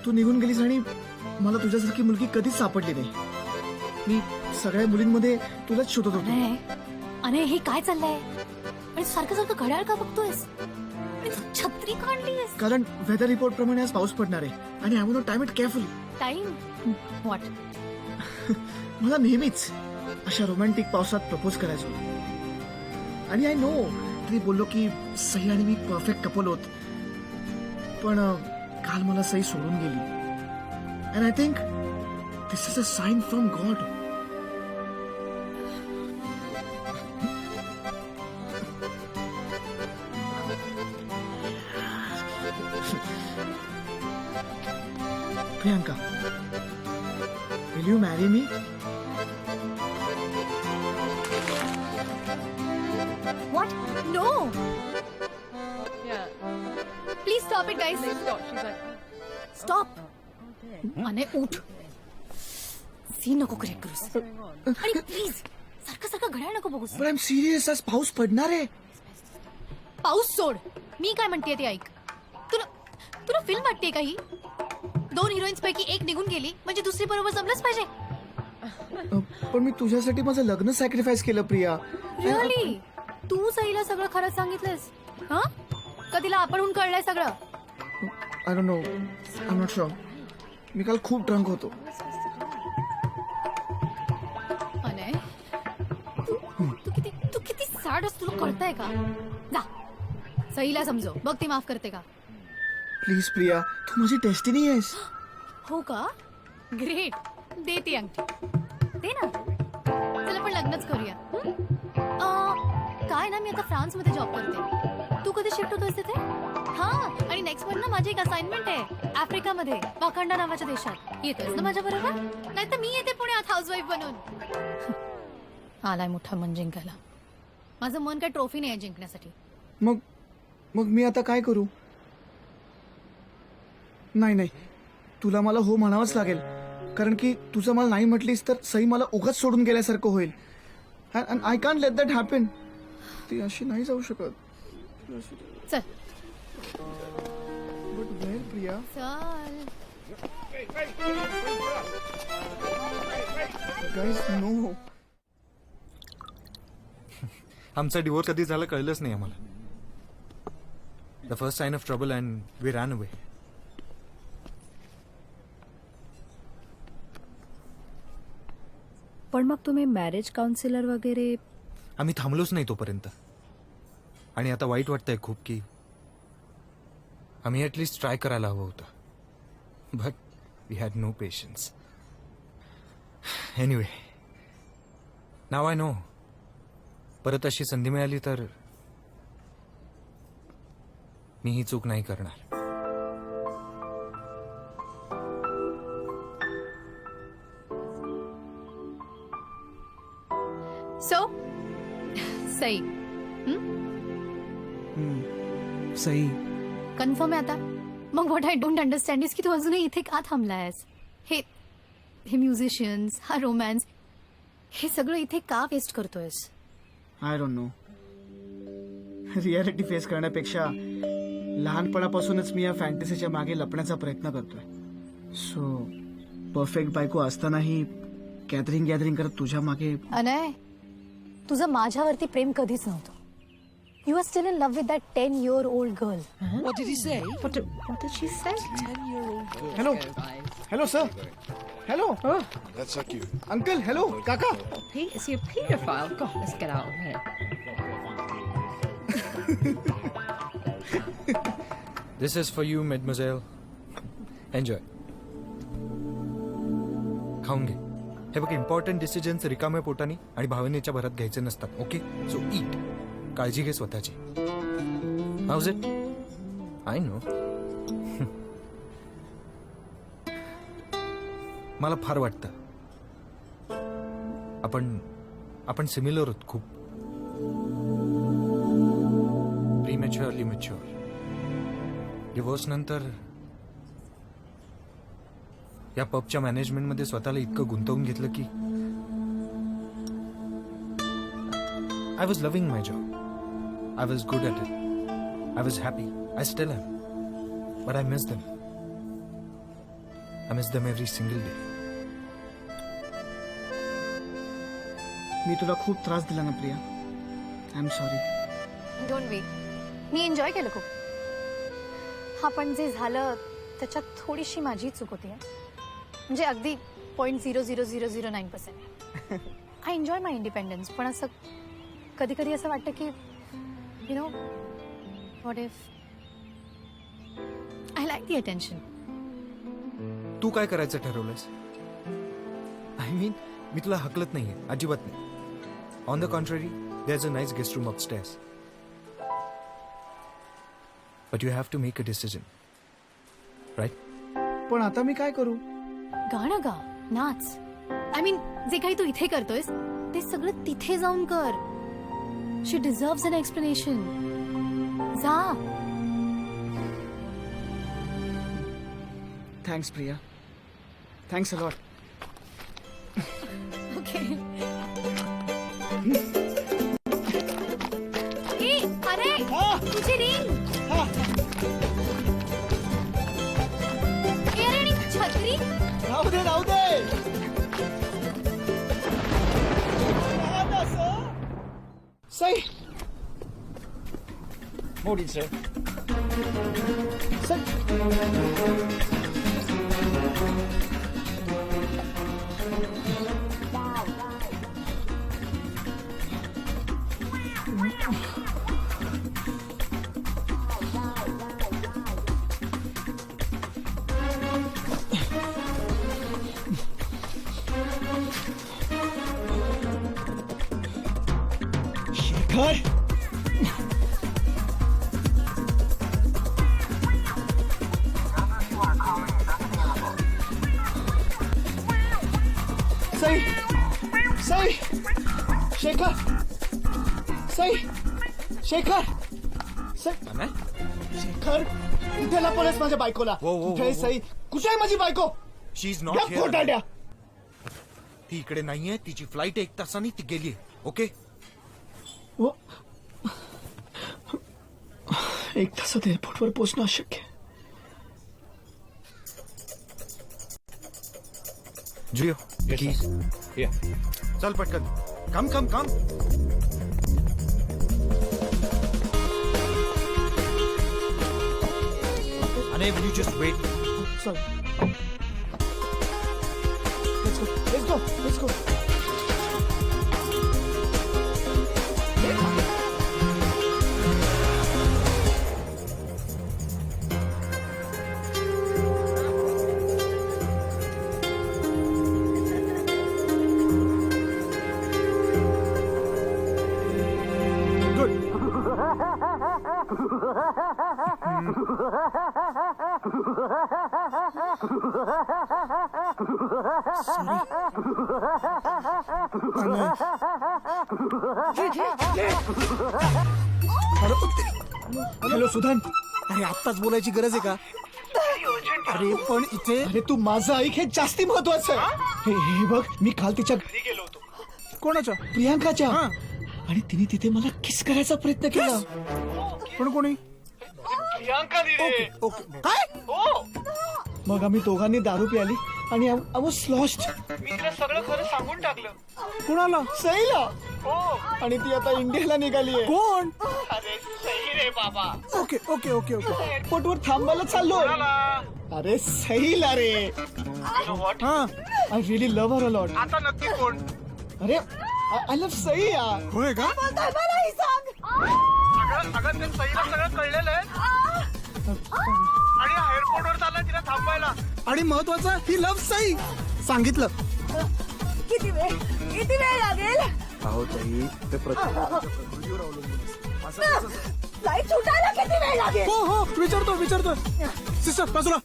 तू निघून गेलीस आणि मला तुझ्यासारखी मुलगी कधीच सापडली नाही. मी सगळ्या मुलींमध्ये तुलाच शोधत होतो. अरे अरे हे काय चाललंय आणि सारखं सारखं घड्याळ का बघतोयस आणि तू छत्री का आणलीयस? कारण वेदर रिपोर्ट प्रमाणे आज पाऊस पडणार आहे आणि I want to time it carefully. Time what? मला नेहमीच अशा रोमॅन्टिक पावसात प्रपोज करायचो आणि आय नो तरी बोललो की सई आणि मी परफेक्ट कपल होत. पण काल मला सई सोडून गेली and I think this is a sign from God. Priyanka, will you marry me? What? No Yeah. Please stop it guys. Stop. अने उठ. सी नको क्रिएट करूस आणि प्लीज सारखं सारखं घड्याळ नको बघूस. पण आय एम सिरियस. आज पाऊस पडणार आहे. पाऊस सोड. मी काय म्हणते ते ऐक. तुला तुला फिल्म वाटते का ही? 2 हिरोईन्स पैकी एक निघून गेली म्हणजे दुसरी बरोबर जमलंच पाहिजे. पण मी तुझ्यासाठी माझं लग्न सॅक्रिफाईस केलं प्रिया. रिअली? तू सईला सगळं खरंच सांगितलंस? हा? कधीला आपणहून कळलंय सगळं? I don't know. I am not sure. मी काल खूप ड्रंक होतो. अने तू किती सॅड आहेस तुला कळतंय का? जा सईला समजव बघ ती माफ करते का. प्लीज प्रिया, तू माझी डेस्टिनी आहेस. हो का? ग्रेट. दे ती अंगठी. दे ना. चल आपण लग्नच करूया. काय ना मी आता फ्रान्स मध्ये जॉब करते. तू कधी शिफ्ट होतोयस तिथे? हा आणि नेक्स्ट मंथ ना माझी एक असाइनमेंट आहे आफ्रिकामध्ये वाकांडा नावाच्या देशात. येतोयस ना माझ्या बरोबर? नाही तर मी येते पुण्यात हाऊसवाईफ बनून. आलाय मोठा मन जिंकायला. माझं मन काय ट्रॉफी नाही आहे जिंकण्यासाठी. मग मी आता काय करू? नाही, तुला मला हो म्हणावंच लागेल. कारण की तुझं मला नाही म्हटलीस तर सई मला उगाच सोडून गेल्यासारखं होईल. I can't let that happen. ती अशी नाही जाऊ शकत. चल बट वेअर प्रिया? चल. Guys no. आमचा डिवोर्स कधी झाला कळलंच नाही आम्हाला. The first sign of trouble and we ran away. पण मग तुम्ही मॅरेज काउन्सिलर वगैरे? आम्ही थांबलोच नाही तोपर्यंत. आणि आता वाईट वाटतंय खूप की आम्ही ॲटलिस्ट ट्राय करायला हवं होतं. But we had no patience. Anyway now I know. परत अशी संधी मिळाली तर मी ही चूक नाही करणार. सो सई सई कन्फर्म आहे आता? मग what I don't understand is की तू अजूनही इथे का थांबलायस? हे म्युझिशियन्स, हा रोमॅन्स, हे सगळं इथे का वेस्ट करतोयस? I don't no. Reality face करण्यापेक्षा लहानपणापासूनच मी या फॅन्टसीच्या मागे लपण्याचा प्रयत्न करतोय. सो परफेक्ट बायको असतानाही गॅदरिंग करत तुझ्या मागे. अनय, तुझं माझ्यावरती प्रेम कधीच नव्हतं. You are still in love with that 10-year-old girl. What did he say? What did she say? 10-year-old girl. Hello sir. Hello That's so cute. Uncle. Hello काका. Is he a pedophile? God, let's get out of here. This is for you mademoiselle. Enjoy. खाऊन घे. हे बघ, इम्पॉर्टंट डिसिजन्स रिकाम्या पोटाने आणि भावनेच्या भरात घ्यायचे नसतात. ओके, सो ईट. काळजी घे स्वतःची. House it? I know. मला फार वाटतं आपण सिमिलर होत खूप. प्रीमॅच्युअरली मॅच्युअर. डिवोर्स नंतर या पबच्या मॅनेजमेंटमध्ये स्वतःला इतकं गुंतवून घेतलं की I was loving my job. I was good at it. I was happy. I still am. but I miss them. I miss them every single day. मी तुला खूप त्रास दिला ना Priya. I am sorry. Don't way, me enjoy केलं खूप. हा पण जे झालं त्याच्यात थोडीशी माझी चूक होती. म्हणजे अगदी 0.00009%. I enjoy my independence. पण असं कधी कधी असं वाटतं की you know what if I like the attention. तू काय करायचं ठरवलंस? आय मीन मी तुला हकलत नाहीये, अजिबात नाही. On the contrary, there is a nice guest room upstairs. But you have to make a decision, right? पण आता मी काय करू? गाणं गा, नाच. आय मीन जे काही तू इथे करतोयस ते सगळं तिथे जाऊन कर. She deserves an explanation. जा. Thanks Priya. Thanks a lot. Okay. ए अरे तुझी रिंग. ए अरे आणि छत्री. राहू दे राहू दे. सई मोडी सर. शेखर. सई सई शेखर. सई शेखर. शेखर इथे लपवलंस माझ्या बायकोला. कुठे आहे सई? कुठे आहे माझी बायको? शी इज नॉट गप हिअर. खोटारड्या. ती इकडे नाहीये. तिची फ्लाईट 1 तासाने ती गेली. ओके? 1 तासात एअरपोर्टवर पोहोचणं अशक्य आहे. जिओ चल पटकन. कम कम कम. अने विल यू जस्ट वेट? चल. Let's go. Let's go. Hello सुधान. अरे आत्ताच बोलायची गरज आहे का? अरे पण इथे. अरे तू माझं ऐक, हे जास्ती महत्वाचं आहे. हे बघ, मी काल तिच्या घरी गेलो होतो. कोणाच्या? प्रियांकाच्या. आणि तिने तिथे मला किस करायचा प्रयत्न केला. पण कोणी? प्रियांका. ओके. काय? मग आम्ही दोघांनी दारू प्याली आणि आय वॉज लॉस्ट. मी तिला सगळं खरं सांगून टाकलं. कोणाला? सईला. आणि ती आता इंडियाला निघाली आहे. कोण? अरे सई रे बाबा. Okay okay okay okay. एअरपोर्टवर थांबायला चाललो. अरे सईला रे. हा. I really love her a lot. आता नक्की कोण? अरे आय लव्ह सई यार. होय का? मलाही सांग. अगं ते सईला सगळं कळलेलं आहे. आणि एअरपोर्टवर चालला तिला थांबायला. आणि महत्वाचं ही लव्ह सई. सांगितलं. किती वेळ लागेल? अहो ताई ते फ्लाईट सुटायला किती वेळ लागेल? हो हो विचारतो. सिस्टर बाजूला.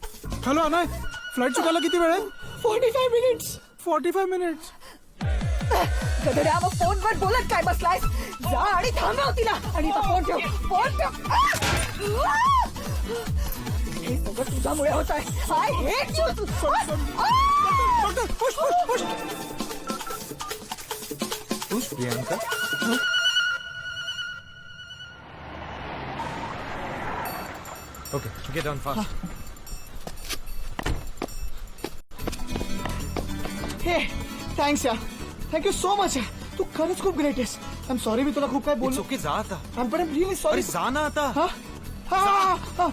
हॅलो अनाय, फ्लाईट सुटायला किती वेळ आहे? 45 मिनिट्स. 45 मिनिट्स. गधड्या, मग फोनवर बोलत काय बसलायस? जा आणि थांबव तिला. आणि फोन ठेव. हे सगळं तुझ्यामुळे होत आहे. I hate you. Who's Priyanka? Okay get on fast. हे थँक्स यार, थँक्यू सो मच यार, तू खरंच खूप ग्रेट आहेस. आय एम सॉरी मी तुला खूप काय बोललो. ओके जा आता. पण आय एम रिअली सॉरी. अरे जा ना आता. हा हा हा.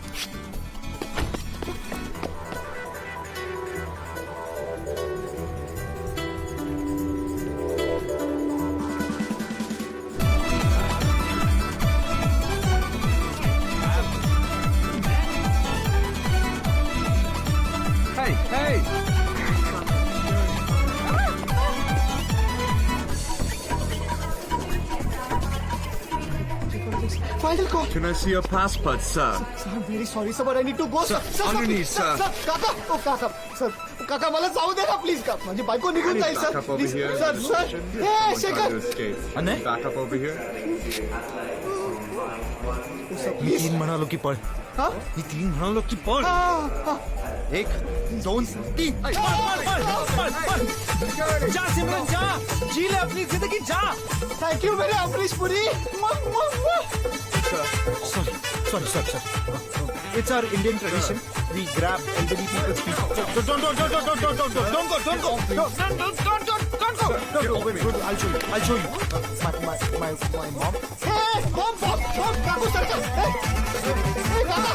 Hey, hey! Final call. Can I see your passport, sir? Sir, I'm very sorry, sir, but I need to go, sir. Sir, underneath, sir. काका, ओ काका, सर, काका मला जाऊ दे ना प्लीज का माझी बायको निघून जाईल sir. Back up over please here. Sir sir हे शेखर अने Back up over here. मी 3 म्हणालो की पळ. हा मी 3 म्हणालो की पळ. हा 1 2 3 जा सिमरन जा. जी ले अपनी जिंदगी जा. थँक्यू मेरे Amrish Puri. Sorry. It's our Indian tradition. We grab elderly people's feet. Don't go. Wait, I'll show you. My mom. हे बॉम काकू सरकार. हे काका.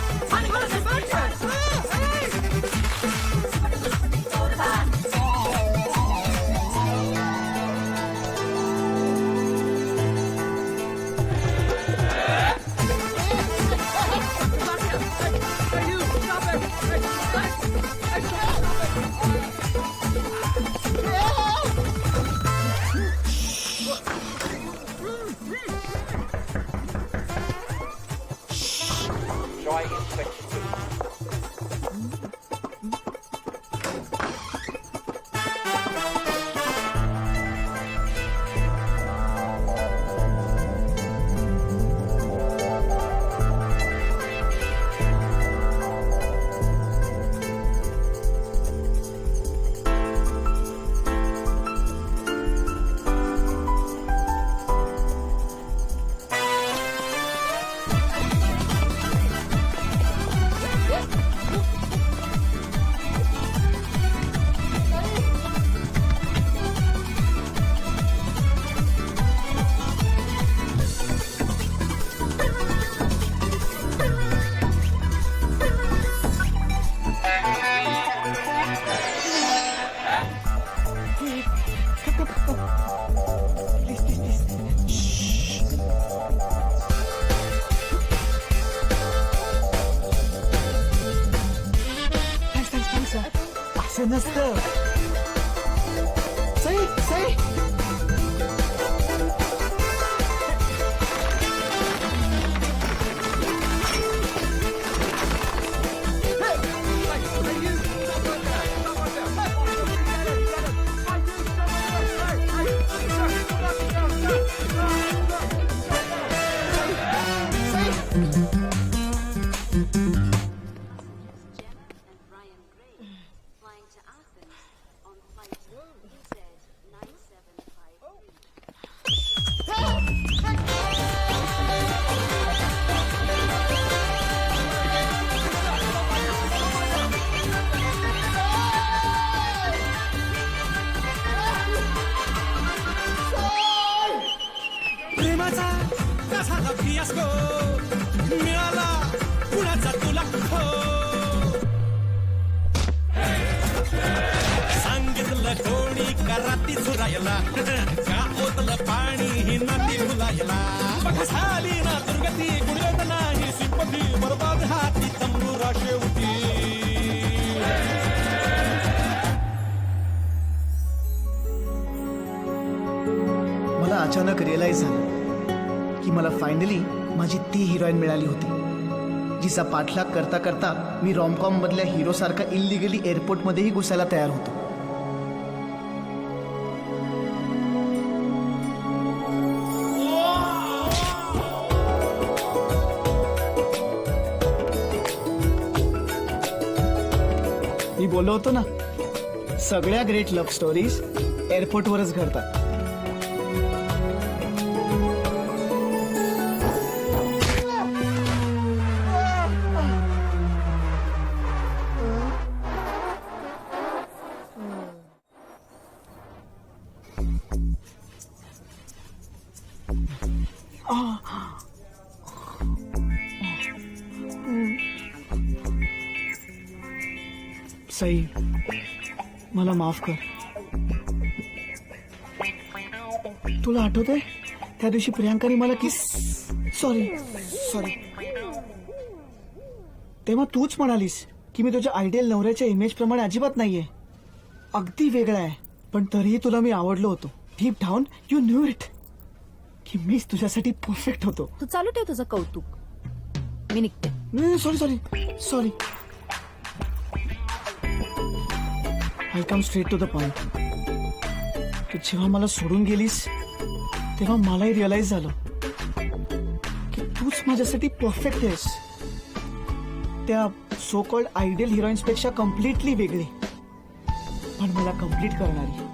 असं नसतं. सई प्रेमाचा कसा अभ्यासको मिळाला कुणाचा तुला खो. सांगितलं कोणी कराती चुरायला का ओतलं पाणी ही नाती भुलायला. बघा झाली ना दुर्गती गुणगत नाही सिंपती बरोबर हाती तंबुरा शेवटी. मला अचानक रिअलाइज झालं की मला फायनली माझी ती हिरोईन मिळाली होती जिचा पाठलाग करता करता मी रॉमकॉम मधल्या हिरो सारखा इलिगली एअरपोर्ट मध्येही घुसायला तयार होतो. मी बोललो होतो ना, सगळ्या ग्रेट लव्ह स्टोरीज एअरपोर्टवरच घडतात. सई मला माफ कर. तुला आठवतंय त्या दिवशी प्रियांकाने मला सॉरी तेव्हा तूच म्हणालीस की मी तुझ्या आयडियल नवऱ्याच्या इमेज प्रमाणे अजिबात नाहीये, अगदी वेगळा आहे. पण तरीही तुला मी आवडलो होतो. Deep down you knew it की मीच तुझ्यासाठी परफेक्ट होतो. तू चालू ठेव तुझं कौतुक, मी निघते. Sorry I come straight to the point. तू जेव्हा मला सोडून गेलीस तेव्हा मलाही रिअलाइज झालं की तूच माझ्यासाठी परफेक्ट आहेस. त्या सो कॉल्ड आयडियल हिरोईन्स पेक्षा कम्प्लिटली वेगळी, पण मला कम्प्लीट करणारी.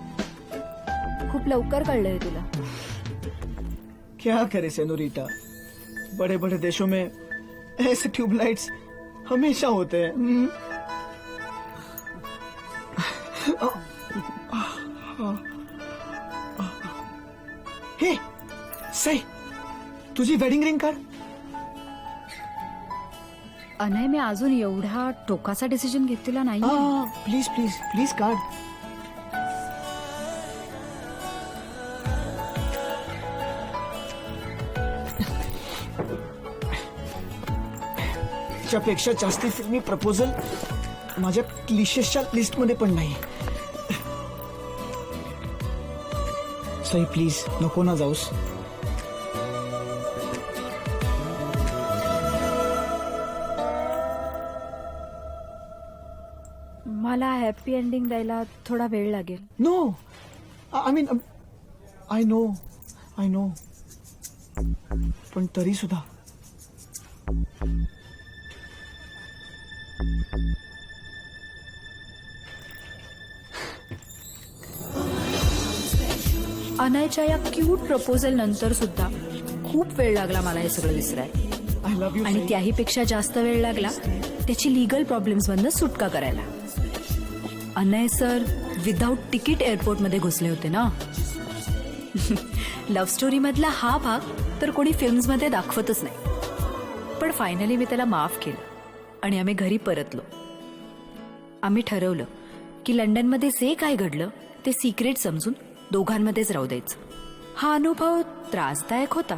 खूप लवकर कळलंय तुला. क्या करे सेनोरिटा, बड़े बड़े देशों में ऐसे ट्यूबलाइट्स हमेशा होते हैं. हे सई, तुझी वेडिंग रिंग काढ. अनय, मी अजून एवढा टोकाचा डिसिजन घेतलेला नाही. प्लीज प्लीज प्लीज काढ. त्यापेक्षा जास्ती फिल्मी प्रपोजल माझ्या क्लिशेसच्या लिस्ट मध्ये पण नाही. सई प्लीज नको ना जाऊस. मला हॅपी एंडिंग द्यायला थोडा वेळ लागेल. No, I mean I know पण तरी सुद्धा अनयच्या या क्यूट प्रपोजल नंतर सुद्धा खूप वेळ लागला मला हे सगळं विसरायला. I love you. आणि त्याही पेक्षा जास्त वेळ लागला त्याची लिगल प्रॉब्लेम्स मधनं सुटका करायला. Anay sir without ticket airport मध्ये घुसले होते ना. लव्ह स्टोरी मधला हा भाग तर कोणी फिल्म्स मध्ये दाखवतच नाही. पण फायनली मी त्याला माफ केलं आणि आम्ही घरी परतलो. आम्ही ठरवलं की लंडनमध्ये जे काय घडलं ते सिक्रेट समजून दोघांमध्येच राहू द्यायचं. हा अनुभव त्रासदायक होता,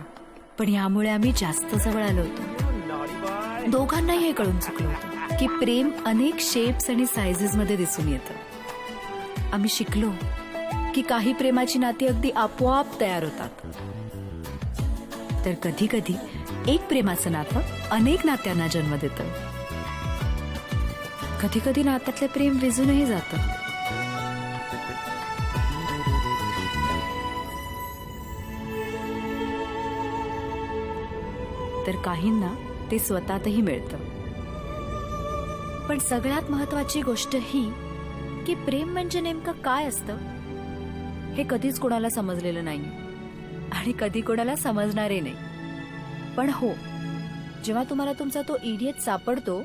पण यामुळे आम्ही जास्त जवळ आलो होतो. दोघांनाही हे कळून चुकलं होतं की प्रेम अनेक शेप्स आणि सायझेस मध्ये दिसून येतं. आम्ही शिकलो की काही प्रेमाची नाती अगदी आपोआप तयार होतात, तर कधी कधी एक प्रेमाचं नातं अनेक नात्यांना जन्म देतं. कधी कधी नात्यातलं प्रेम विझूनही जातं. तर काहींना ते स्वतःतही मिळतं. पण सगळ्यात महत्वाची गोष्ट ही की प्रेम म्हणजे नेमकं काय असतं हे कधीच कोणाला समजलेलं नाही आणि कधी कोणाला समजणारे नाही. पण हो, जेव्हा तुम्हाला तुमचा तो इडियट सापडतो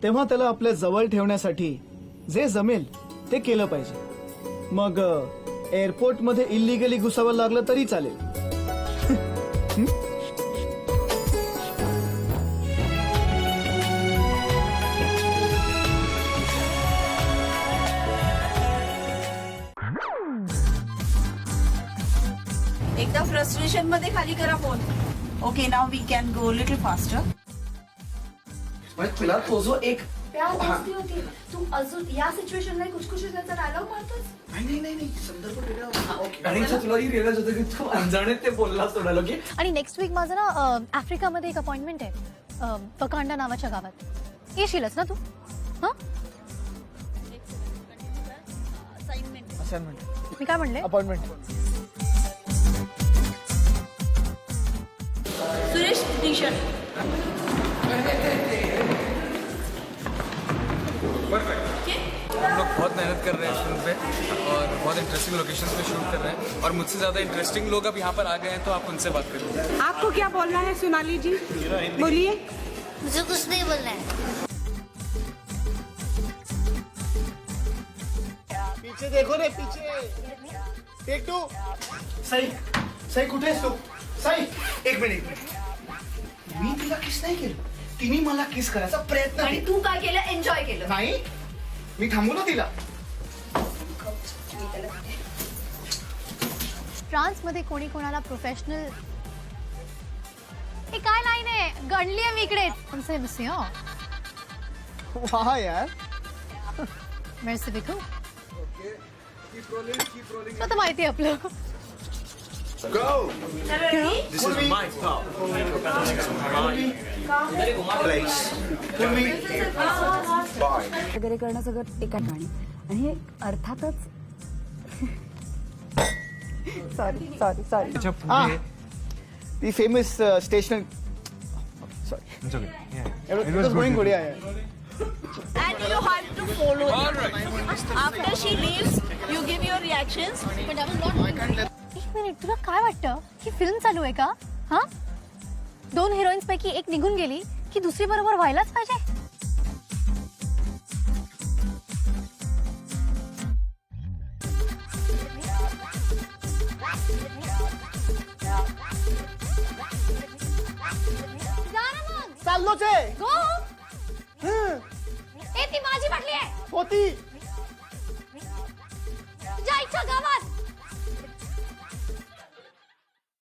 तेव्हा त्याला आपल्या जवळ ठेवण्यासाठी जे जमेल ते केलं पाहिजे. मग एअरपोर्ट मध्ये इलिगली घुसावं लागलं तरी चालेल. एकदा फ्रस्ट्रेशन मध्ये खाली करा phone. Okay, now we can go little faster. तुला तो जो एक होती तू अजून या सिच्युएशनला कुछ डायलॉग मारतोस. नाही संदर्भ वेगळा. आणि तुलाही रिअलाइज होतं की तू अनजाणे ते बोललास तोडालो की. आणि नेक्स्ट वीक माझं ना आफ्रिकामध्ये एक अपॉइंटमेंट आहे पकांडा नावाच्या गावात. येशीलच ना तू? असाइनमेंट मी काय म्हणले? अपॉइंटमेंट. Suresh, T shirt. हम लोग बहुत मेहनत कर रहे हैं फिल्म पे और बहुत इंटरेस्टिंग लोकेशंस पे शूट कर रहे हैं और मुझसे ज़्यादा इंटरेस्टिंग लोग अब यहाँ पर आ गए हैं, तो आप उनसे बात करिए. आपको क्या बोलना है सोनाली जी? बोलिए. मुझे कुछ नहीं बोलना है. पीछे देखो रे, पीछे. Take to. सई कुठे आहेस तू? साई एक मिनिट मी तिला किस नाही केलं, तिने मला किस करायचा प्रयत्न आणि केला. तू काय केलं? एन्जॉय केलं. नाही मी थांबवलं तिला. फ्रान्स मध्ये कोणी कोणाला प्रोफेशनल हे काय लाईन आहे? गणली आहे मी इकडे. तुमचे मिसी हो वा यार. मेर्सी बिकू आता माहिती आहे आपलं. This is my top. Place. Bye. वगैरे करणं सगळं एका ठिकाणी आणि हे अर्थातच सॉरी ती famous station sorry going good यार. And you have to follow them. After she leaves, you give your reactions. एक मिनिट, तुला काय वाटतं ही फिल्म चालू आहे का? हा 2 हिरोईन्स पैकी एक निघून गेली की दुसरी बरोबर व्हायलाच पाहिजे. जा ना मग. चाललोच आहे. Go. ए ती माझी बाटली आहे. होती जायच्या गावात